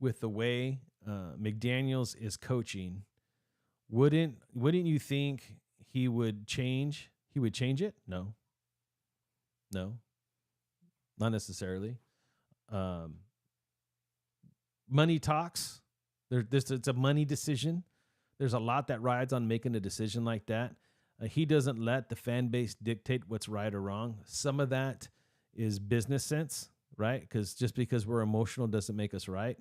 with the way McDaniels is coaching, wouldn't you think he would change? He would change it? No, not necessarily. Money talks. It's a money decision. There's a lot that rides on making a decision like that. He doesn't let the fan base dictate what's right or wrong. Some of that is business sense, right? Because just because we're emotional doesn't make us right.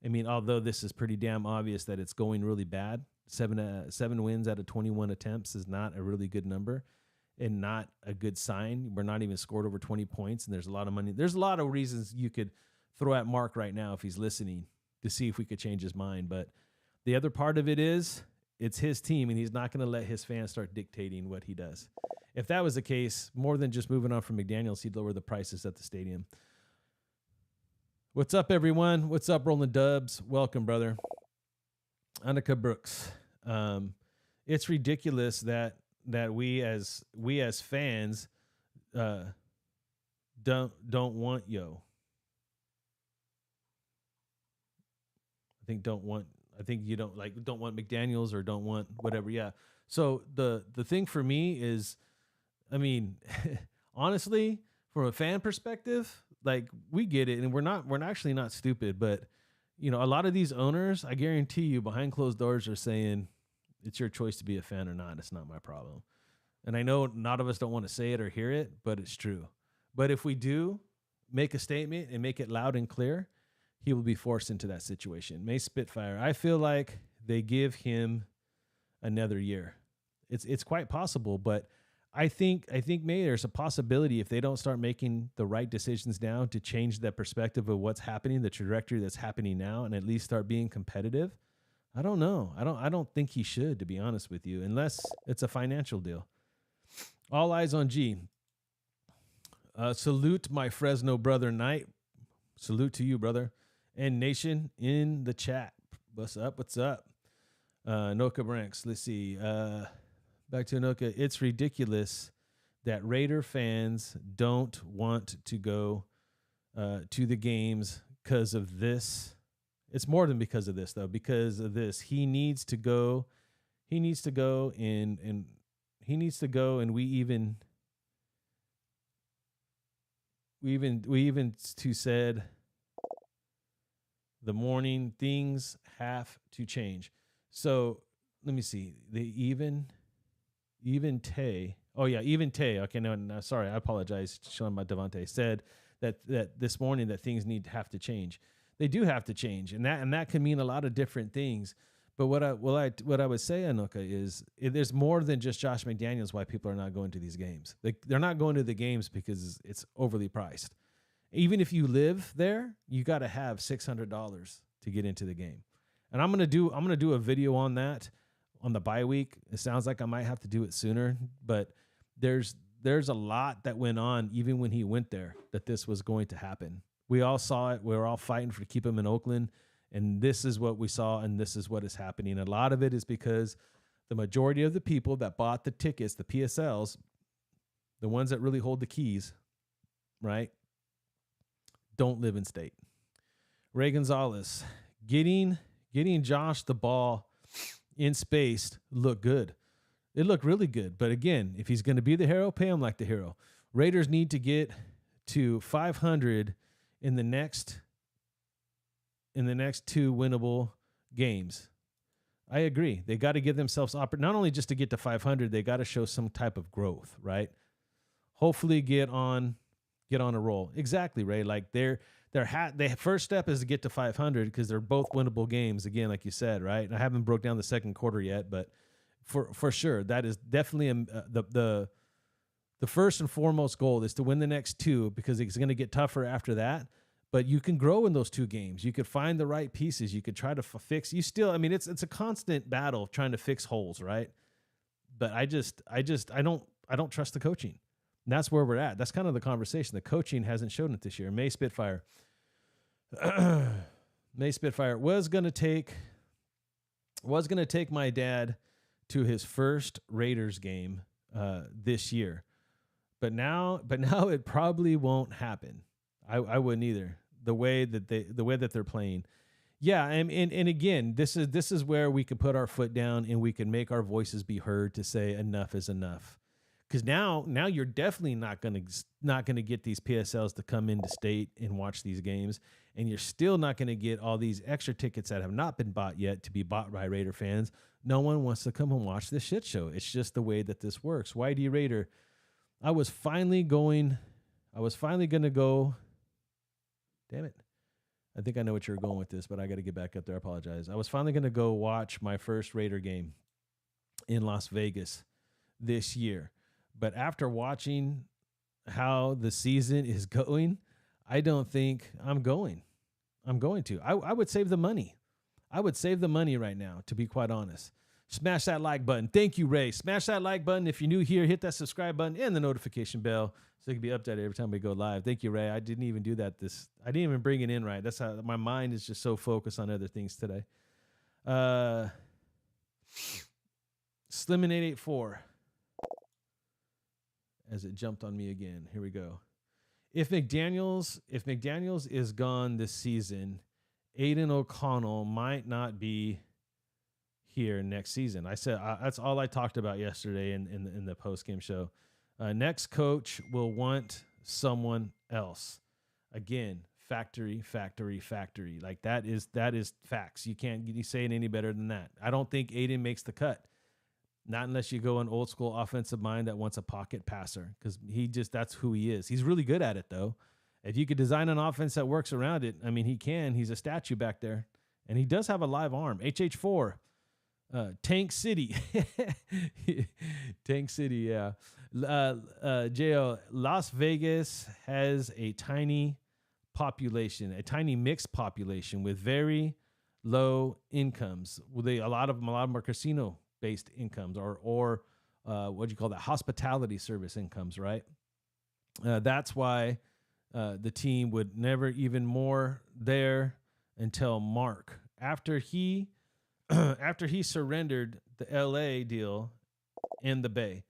I mean, although this is pretty damn obvious that it's going really bad, 7 wins out of 21 attempts is not a really good number and not a good sign. We're not even scored over 20 points, and there's a lot of money. There's a lot of reasons you could throw at Mark right now if he's listening to see if we could change his mind. But the other part of it is it's his team, and he's not going to let his fans start dictating what he does. If that was the case, more than just moving on from McDaniels, he'd lower the prices at the stadium. What's up, everyone? What's up, Rolling Dubs? Welcome, brother. Annika Brooks. It's ridiculous that we as fans don't want Yo. I think you don't want McDaniels or don't want whatever. Yeah. So the thing for me is, I mean, honestly, from a fan perspective, like, we get it, and we're actually not stupid, but a lot of these owners, I guarantee you, behind closed doors are saying, it's your choice to be a fan or not. It's not my problem. And I know none of us don't want to say it or hear it, but it's true. But if we do make a statement and make it loud and clear, he will be forced into that situation. May Spitfire, I feel like they give him another year. It's quite possible, but I think maybe there's a possibility if they don't start making the right decisions now to change the perspective of what's happening, the trajectory that's happening now, and at least start being competitive. I don't know. I don't think he should, to be honest with you, unless it's a financial deal. All eyes on G. Salute my Fresno brother Knight. Salute to you, brother. And Nation in the chat. What's up? What's up? Noka Branks. Let's see. Back to Anoka. It's ridiculous that Raider fans don't want to go to the games because of this. It's more than because of this, though. Because of this, he needs to go. He needs to go, and he needs to go. And we even said the morning things have to change. So let me see. Even Tay. Oh yeah, even Tay. Okay, no, sorry, I apologize. Sean Devante said that this morning that things have to change. They do have to change, and that can mean a lot of different things. But what I would say, Anoka, is there's more than just Josh McDaniels why people are not going to these games. They're not going to the games because it's overly priced. Even if you live there, you got to have $600 to get into the game. And I'm gonna do a video on that on the bye week. It sounds like I might have to do it sooner, but there's a lot that went on even when he went there that this was going to happen. We all saw it. We were all fighting to keep him in Oakland, and this is what we saw, and this is what is happening. A lot of it is because the majority of the people that bought the tickets, the PSLs, the ones that really hold the keys, right, don't live in state. Ray Gonzalez, getting Josh the ball in space looked good. It looked really good. But again, if he's going to be the hero, pay him like the hero. Raiders need to get to 500 in the next 2 winnable games. I agree. They got to give themselves not only just to get to 500, they got to show some type of growth, right? Hopefully get on a roll. Exactly, Ray. Like the first step is to get to 500 because they're both winnable games. Again, like you said, right? And I haven't broke down the second quarter yet, but for sure, that is definitely the first and foremost goal is to win the next 2 because it's going to get tougher after that. But you can grow in those 2 games. You could find the right pieces. You could try to fix. You still, I mean, it's a constant battle trying to fix holes, right? But I don't trust the coaching. And that's where we're at. That's kind of the conversation. The coaching hasn't shown it this year. May Spitfire was gonna take my dad to his first Raiders game this year. But now it probably won't happen. I wouldn't either. The way that they're playing. Yeah, and again, this is where we can put our foot down and we can make our voices be heard to say enough is enough. Because now you're definitely not gonna get these PSLs to come into state and watch these games, and you're still not gonna get all these extra tickets that have not been bought yet to be bought by Raider fans. No one wants to come and watch this shit show. It's just the way that this works. YD Raider, I was finally gonna go. Damn it. I think I know what you're going with this, but I got to get back up there. I apologize. I was finally going to go watch my first Raider game in Las Vegas this year. But after watching how the season is going, I don't think I'm going to. I would save the money. I would save the money right now, to be quite honest. Smash that like button. Thank you, Ray. Smash that like button. If you're new here, hit that subscribe button and the notification bell so you can be updated every time we go live. Thank you, Ray. I didn't even do that. I didn't even bring it in right. That's how my mind is just so focused on other things today. Slimin 884. As it jumped on me again. Here we go. If McDaniels is gone this season, Aiden O'Connell might not be here next season. I said that's all I talked about yesterday in the post-game show. Next coach will want someone else. Again, factory. Like that is facts. You can't say it any better than that. I don't think Aiden makes the cut. Not unless you go an old school offensive mind that wants a pocket passer, because that's who he is. He's really good at it though. If you could design an offense that works around it, I mean, he can. He's a statue back there, and he does have a live arm. HH4. Tank City. Tank City, yeah. J.O., Las Vegas has a tiny population, a tiny mixed population with very low incomes. A lot of them are casino-based incomes or what do you call that? Hospitality service incomes, right? That's why the team would never even more there until Mark. After he surrendered the LA deal in the Bay.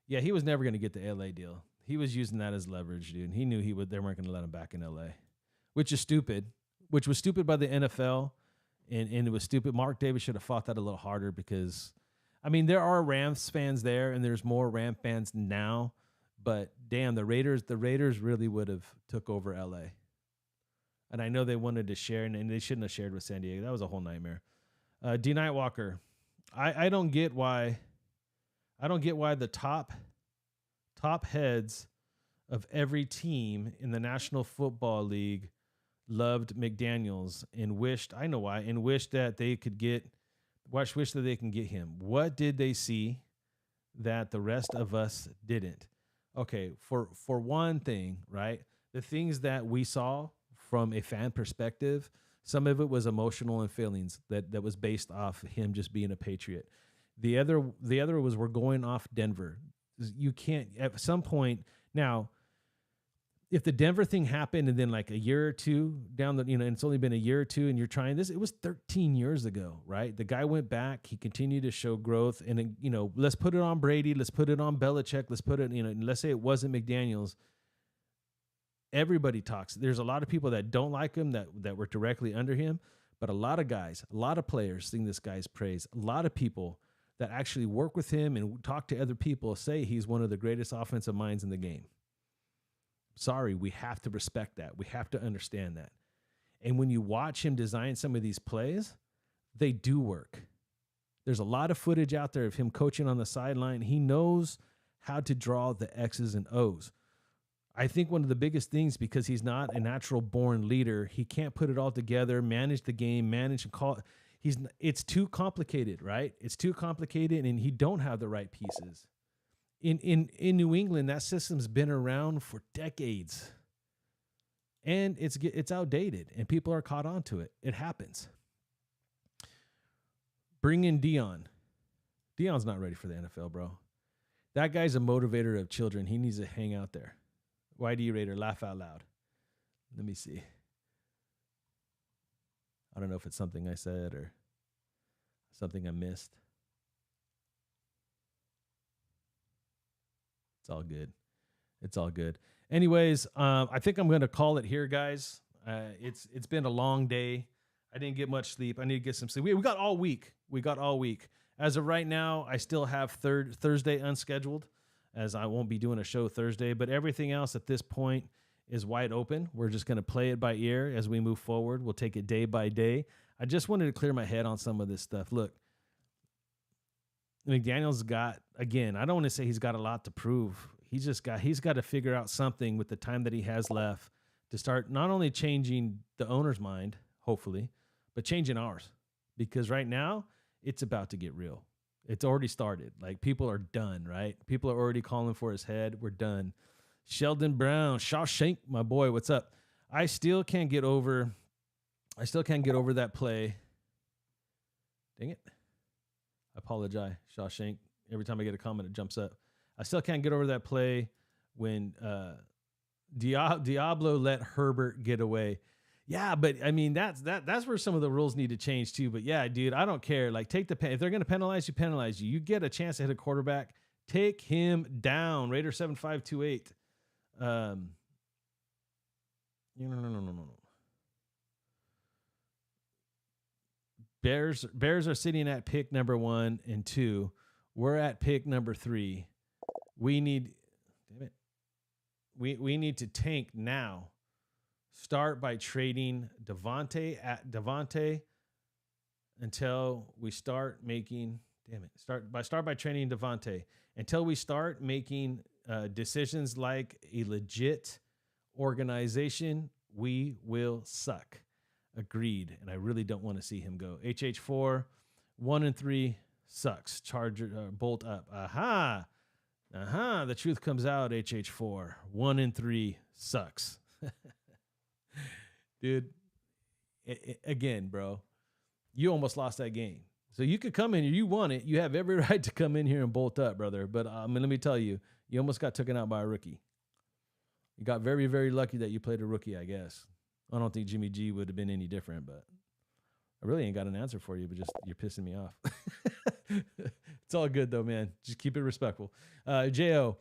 Yeah, he was never going to get the LA deal. He was using that as leverage, dude. He knew they weren't going to let him back in LA, which is stupid, which was stupid by the NFL. And it was stupid. Mark Davis should have fought that a little harder because, I mean, there are Rams fans there and there's more Ram fans now, but damn, the Raiders really would have took over LA. And I know they wanted to share and they shouldn't have shared with San Diego. That was a whole nightmare. D Nightwalker, I don't get why the top heads of every team in the National Football League loved McDaniels and wished that they can get him. What did they see that the rest of us didn't? Okay, for one thing, right? The things that we saw from a fan perspective, some of it was emotional and feelings that was based off him just being a Patriot. The other was we're going off Denver. You can't at some point now. If the Denver thing happened and then like a year or two down and it's only been a year or two and you're trying this, it was 13 years ago, right? The guy went back, he continued to show growth and let's put it on Brady, let's put it on Belichick, let's put it, let's say it wasn't McDaniels. Everybody talks. There's a lot of people that don't like him that were directly under him, but a lot of guys, a lot of players sing this guy's praise. A lot of people that actually work with him and talk to other people say he's one of the greatest offensive minds in the game. Sorry, we have to respect that. We have to understand that. And when you watch him design some of these plays, they do work. There's a lot of footage out there of him coaching on the sideline. He knows how to draw the X's and O's. I think one of the biggest things, because he's not a natural born leader, he can't put it all together, manage the game, manage and call. It's too complicated, right? It's too complicated, and he don't have the right pieces. In New England, that system's been around for decades, and it's outdated, and people are caught on to it. It happens. Bring in Dion. Dion's not ready for the NFL, bro. That guy's a motivator of children. He needs to hang out there. YD Raider, laugh out loud. Let me see. I don't know if it's something I said or something I missed. It's all good. It's all good. Anyways, I think I'm going to call it here, guys. It's been a long day. I didn't get much sleep. I need to get some sleep. We got all week. As of right now, I still have Thursday unscheduled, as I won't be doing a show Thursday. But everything else at this point is wide open. We're just going to play it by ear as we move forward. We'll take it day by day. I just wanted to clear my head on some of this stuff. Look, McDaniels got, again, I don't want to say he's got a lot to prove. He's got to figure out something with the time that he has left to start not only changing the owner's mind, hopefully, but changing ours. Because right now, it's about to get real. It's already started. Like, people are done, right? People are already calling for his head. We're done. Sheldon Brown, Shawshank, my boy, what's up? I still can't get over that play. Dang it. I apologize, Shawshank. Every time I get a comment, it jumps up. I still can't get over that play when Diablo let Herbert get away. Yeah, but I mean that's where some of the rules need to change too. But yeah, dude, I don't care. Like, take the pen. If they're gonna penalize you. You get a chance to hit a quarterback, take him down. Raider 7528. No. Bears are sitting at pick number 1 and 2. We're at pick number 3. We need to tank now. Start by trading Devontae until we start making. Start by trading Devontae until we start making decisions like a legit organization. We will suck. Agreed. And I really don't want to see him go. HH4 1-3 sucks. Charger bolt up. Aha. The truth comes out. HH4 1-3 sucks. Dude, again, bro, you almost lost that game. So you could come in here. You won it. You have every right to come in here and bolt up, brother. But let me tell you, you almost got taken out by a rookie. You got very, very lucky that you played a rookie, I guess. I don't think Jimmy G would have been any different, but I really ain't got an answer for you, but just you're pissing me off. It's all good, though, man. Just keep it respectful. J.O.,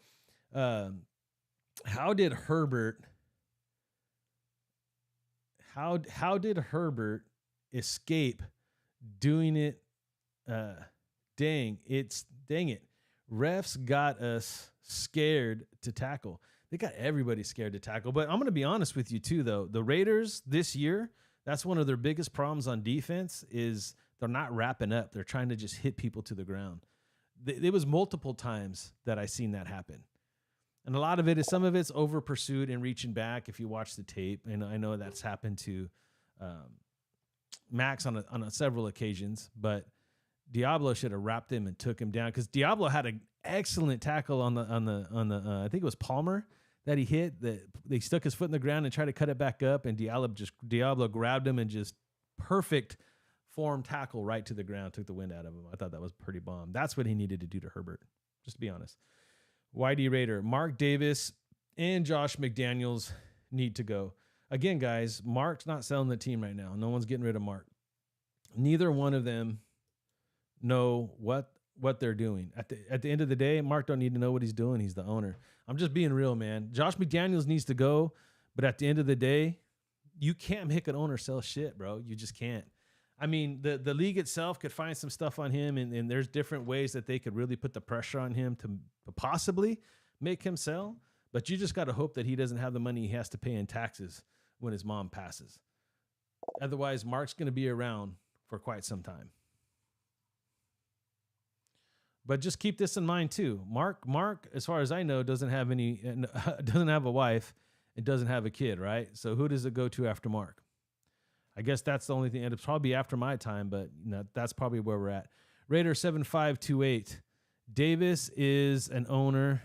how did Herbert escape doing it? Dang it. Refs got us scared to tackle. They got everybody scared to tackle. But I'm going to be honest with you too, though. The Raiders this year, that's one of their biggest problems on defense is they're not wrapping up. They're trying to just hit people to the ground. It was multiple times that I seen that happen. And a lot of it is, some of it's over pursuit and reaching back. If you watch the tape, and I know that's happened to Max on several occasions, but Diablo should have wrapped him and took him down, because Diablo had an excellent tackle on the I think it was Palmer that he hit. That they stuck his foot in the ground and tried to cut it back up, and Diablo grabbed him and just perfect form tackle right to the ground, took the wind out of him. I thought that was pretty bomb. That's what he needed to do to Herbert, just to be honest. YD Raider, Mark Davis and Josh McDaniels need to go. Again, guys, Mark's not selling the team right now. No one's getting rid of Mark. Neither one of them know what they're doing. At the end of the day, Mark don't need to know what he's doing. He's the owner. I'm just being real, man. Josh McDaniels needs to go, but at the end of the day, you can't make an owner sell shit, bro. You just can't. I mean, the league itself could find some stuff on him, and there's different ways that they could really put the pressure on him to possibly make him sell. But you just got to hope that he doesn't have the money he has to pay in taxes when his mom passes. Otherwise, Mark's going to be around for quite some time. But just keep this in mind too. Mark, as far as I know, doesn't have a wife, and doesn't have a kid, right? So who does it go to after Mark? I guess that's the only thing. It'll probably be after my time, but that's probably where we're at. Raider 7528. Davis is an owner.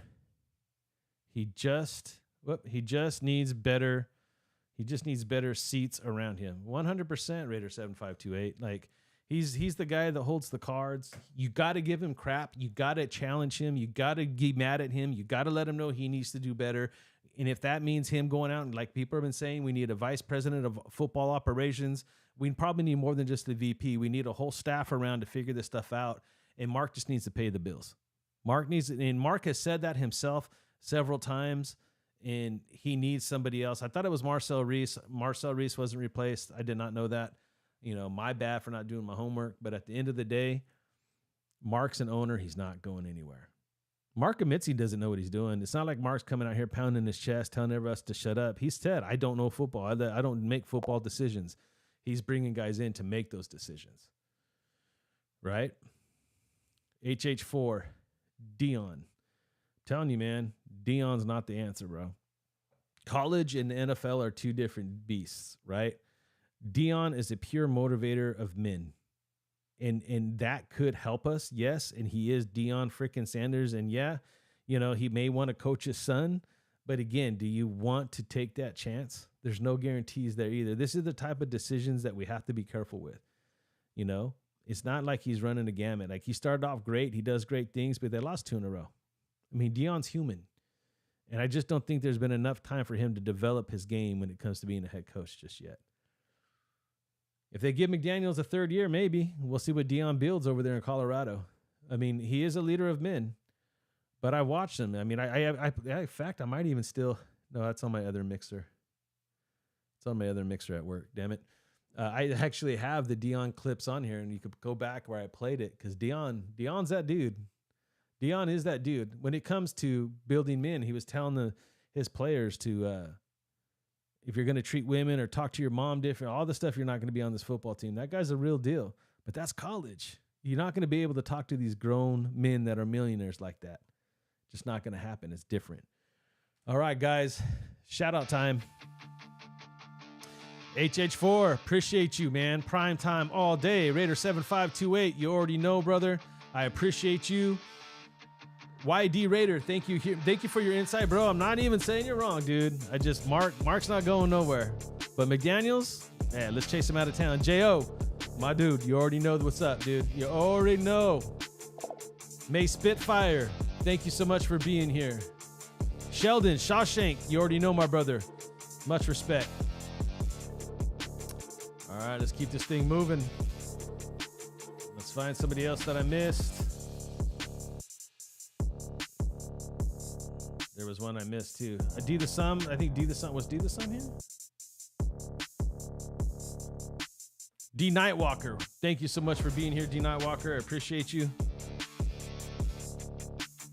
He just needs better seats around him. 100% Raider 7528. Like, He's the guy that holds the cards. You got to give him crap. You got to challenge him. You got to be mad at him. You got to let him know he needs to do better. And if that means him going out and, like people have been saying, we need a vice president of football operations. We probably need more than just the VP. We need a whole staff around to figure this stuff out. And Mark just needs to pay the bills. Mark has said that himself several times, and he needs somebody else. I thought it was Marcel Reese. Marcel Reese wasn't replaced. I did not know that. My bad for not doing my homework. But at the end of the day, Mark's an owner. He's not going anywhere. Mark admits he doesn't know what he's doing. It's not like Mark's coming out here pounding his chest, telling everybody else to shut up. He said, I don't know football. I don't make football decisions. He's bringing guys in to make those decisions. Right? HH4, Dion. Telling you, man, Dion's not the answer, bro. College and the NFL are two different beasts, right? Dion is a pure motivator of men. And that could help us, yes. And he is Dion freaking Sanders. And yeah, he may want to coach his son. But again, do you want to take that chance? There's no guarantees there either. This is the type of decisions that we have to be careful with. It's not like he's running a gamut. Like, he started off great. He does great things, but they lost 2 in a row. I mean, Dion's human. And I just don't think there's been enough time for him to develop his game when it comes to being a head coach just yet. If they give Mcdaniels a 3rd year, maybe. We'll see what Dion builds over there in Colorado. I mean, he is a leader of men, but I watched him. I mean, in fact, I might even still... No, that's on my other mixer. It's on my other mixer at work, damn it. I actually have the Dion clips on here, and you could go back where I played it, because Dion's that dude. Dion is that dude. When it comes to building men, he was telling his players to... if you're going to treat women or talk to your mom different, all the stuff, you're not going to be on this football team. That guy's a real deal. But that's college. You're not going to be able to talk to these grown men that are millionaires like that. Just not going to happen. It's different. All right, guys. Shout out time. HH4, appreciate you, man. Prime time all day. Raider 7528, you already know, brother. I appreciate you. YD Raider, thank you for your insight, bro. I'm not even saying you're wrong, dude. Mark's not going nowhere. But McDaniels, man, let's chase him out of town. J.O., my dude, you already know what's up, dude. You already know. May Spitfire, thank you so much for being here. Sheldon, Shawshank, you already know, my brother. Much respect. All right, let's keep this thing moving. Let's find somebody else that I missed. There was one I missed too. D the Sum. I think D the Sum. Was D the Sum here? D Nightwalker. Thank you so much for being here, D Nightwalker. I appreciate you.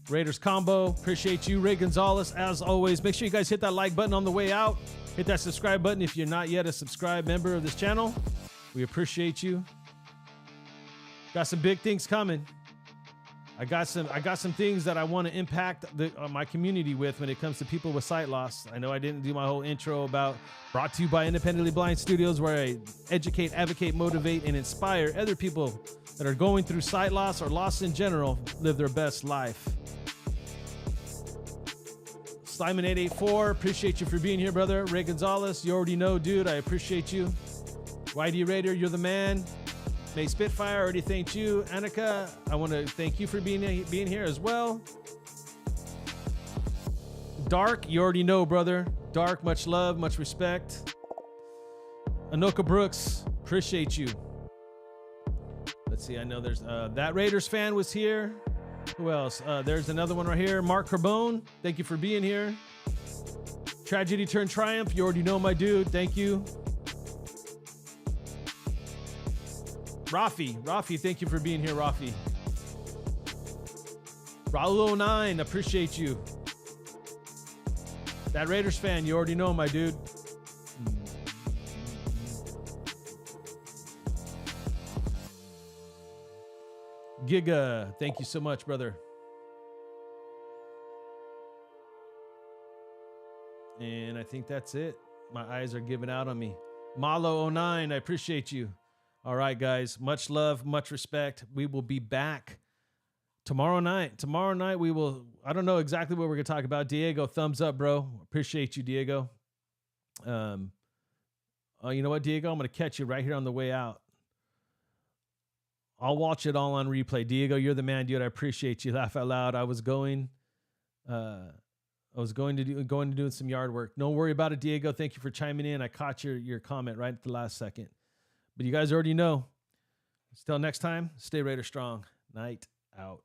Raiders Combo. Appreciate you. Ray Gonzalez, as always. Make sure you guys hit that like button on the way out. Hit that subscribe button if you're not yet a subscribed member of this channel. We appreciate you. Got some big things coming. I got some things that I want to impact my community with when it comes to people with sight loss. I know I didn't do my whole intro about brought to you by Independently Blind Studios, where I educate, advocate, motivate, and inspire other people that are going through sight loss or loss in general live their best life. Simon884, appreciate you for being here, brother. Ray Gonzalez, you already know, dude. I appreciate you. YD Raider, you're the man. May Spitfire, already thanked you. Annika, I want to thank you for being here as well. Dark, you already know, brother. Dark, much love, much respect. Anoka Brooks, appreciate you. Let's see, I know there's that Raiders fan was here. Who else? There's another one right here. Mark Carbone, thank you for being here. Tragedy Turned Triumph, you already know, my dude. Thank you. Rafi, thank you for being here, Rafi. Raul09, appreciate you. That Raiders fan, you already know, my dude. Giga, thank you so much, brother. And I think that's it. My eyes are giving out on me. Malo09, I appreciate you. All right, guys. Much love, much respect. We will be back tomorrow night. Tomorrow night, we will... I don't know exactly what we're going to talk about. Diego, thumbs up, bro. Appreciate you, Diego. You know what, Diego? I'm going to catch you right here on the way out. I'll watch it all on replay. Diego, you're the man, dude. I appreciate you. Laugh out loud. I was going to do some yard work. Don't worry about it, Diego. Thank you for chiming in. I caught your comment right at the last second. But you guys already know. Until next time, stay Raider strong. Night out.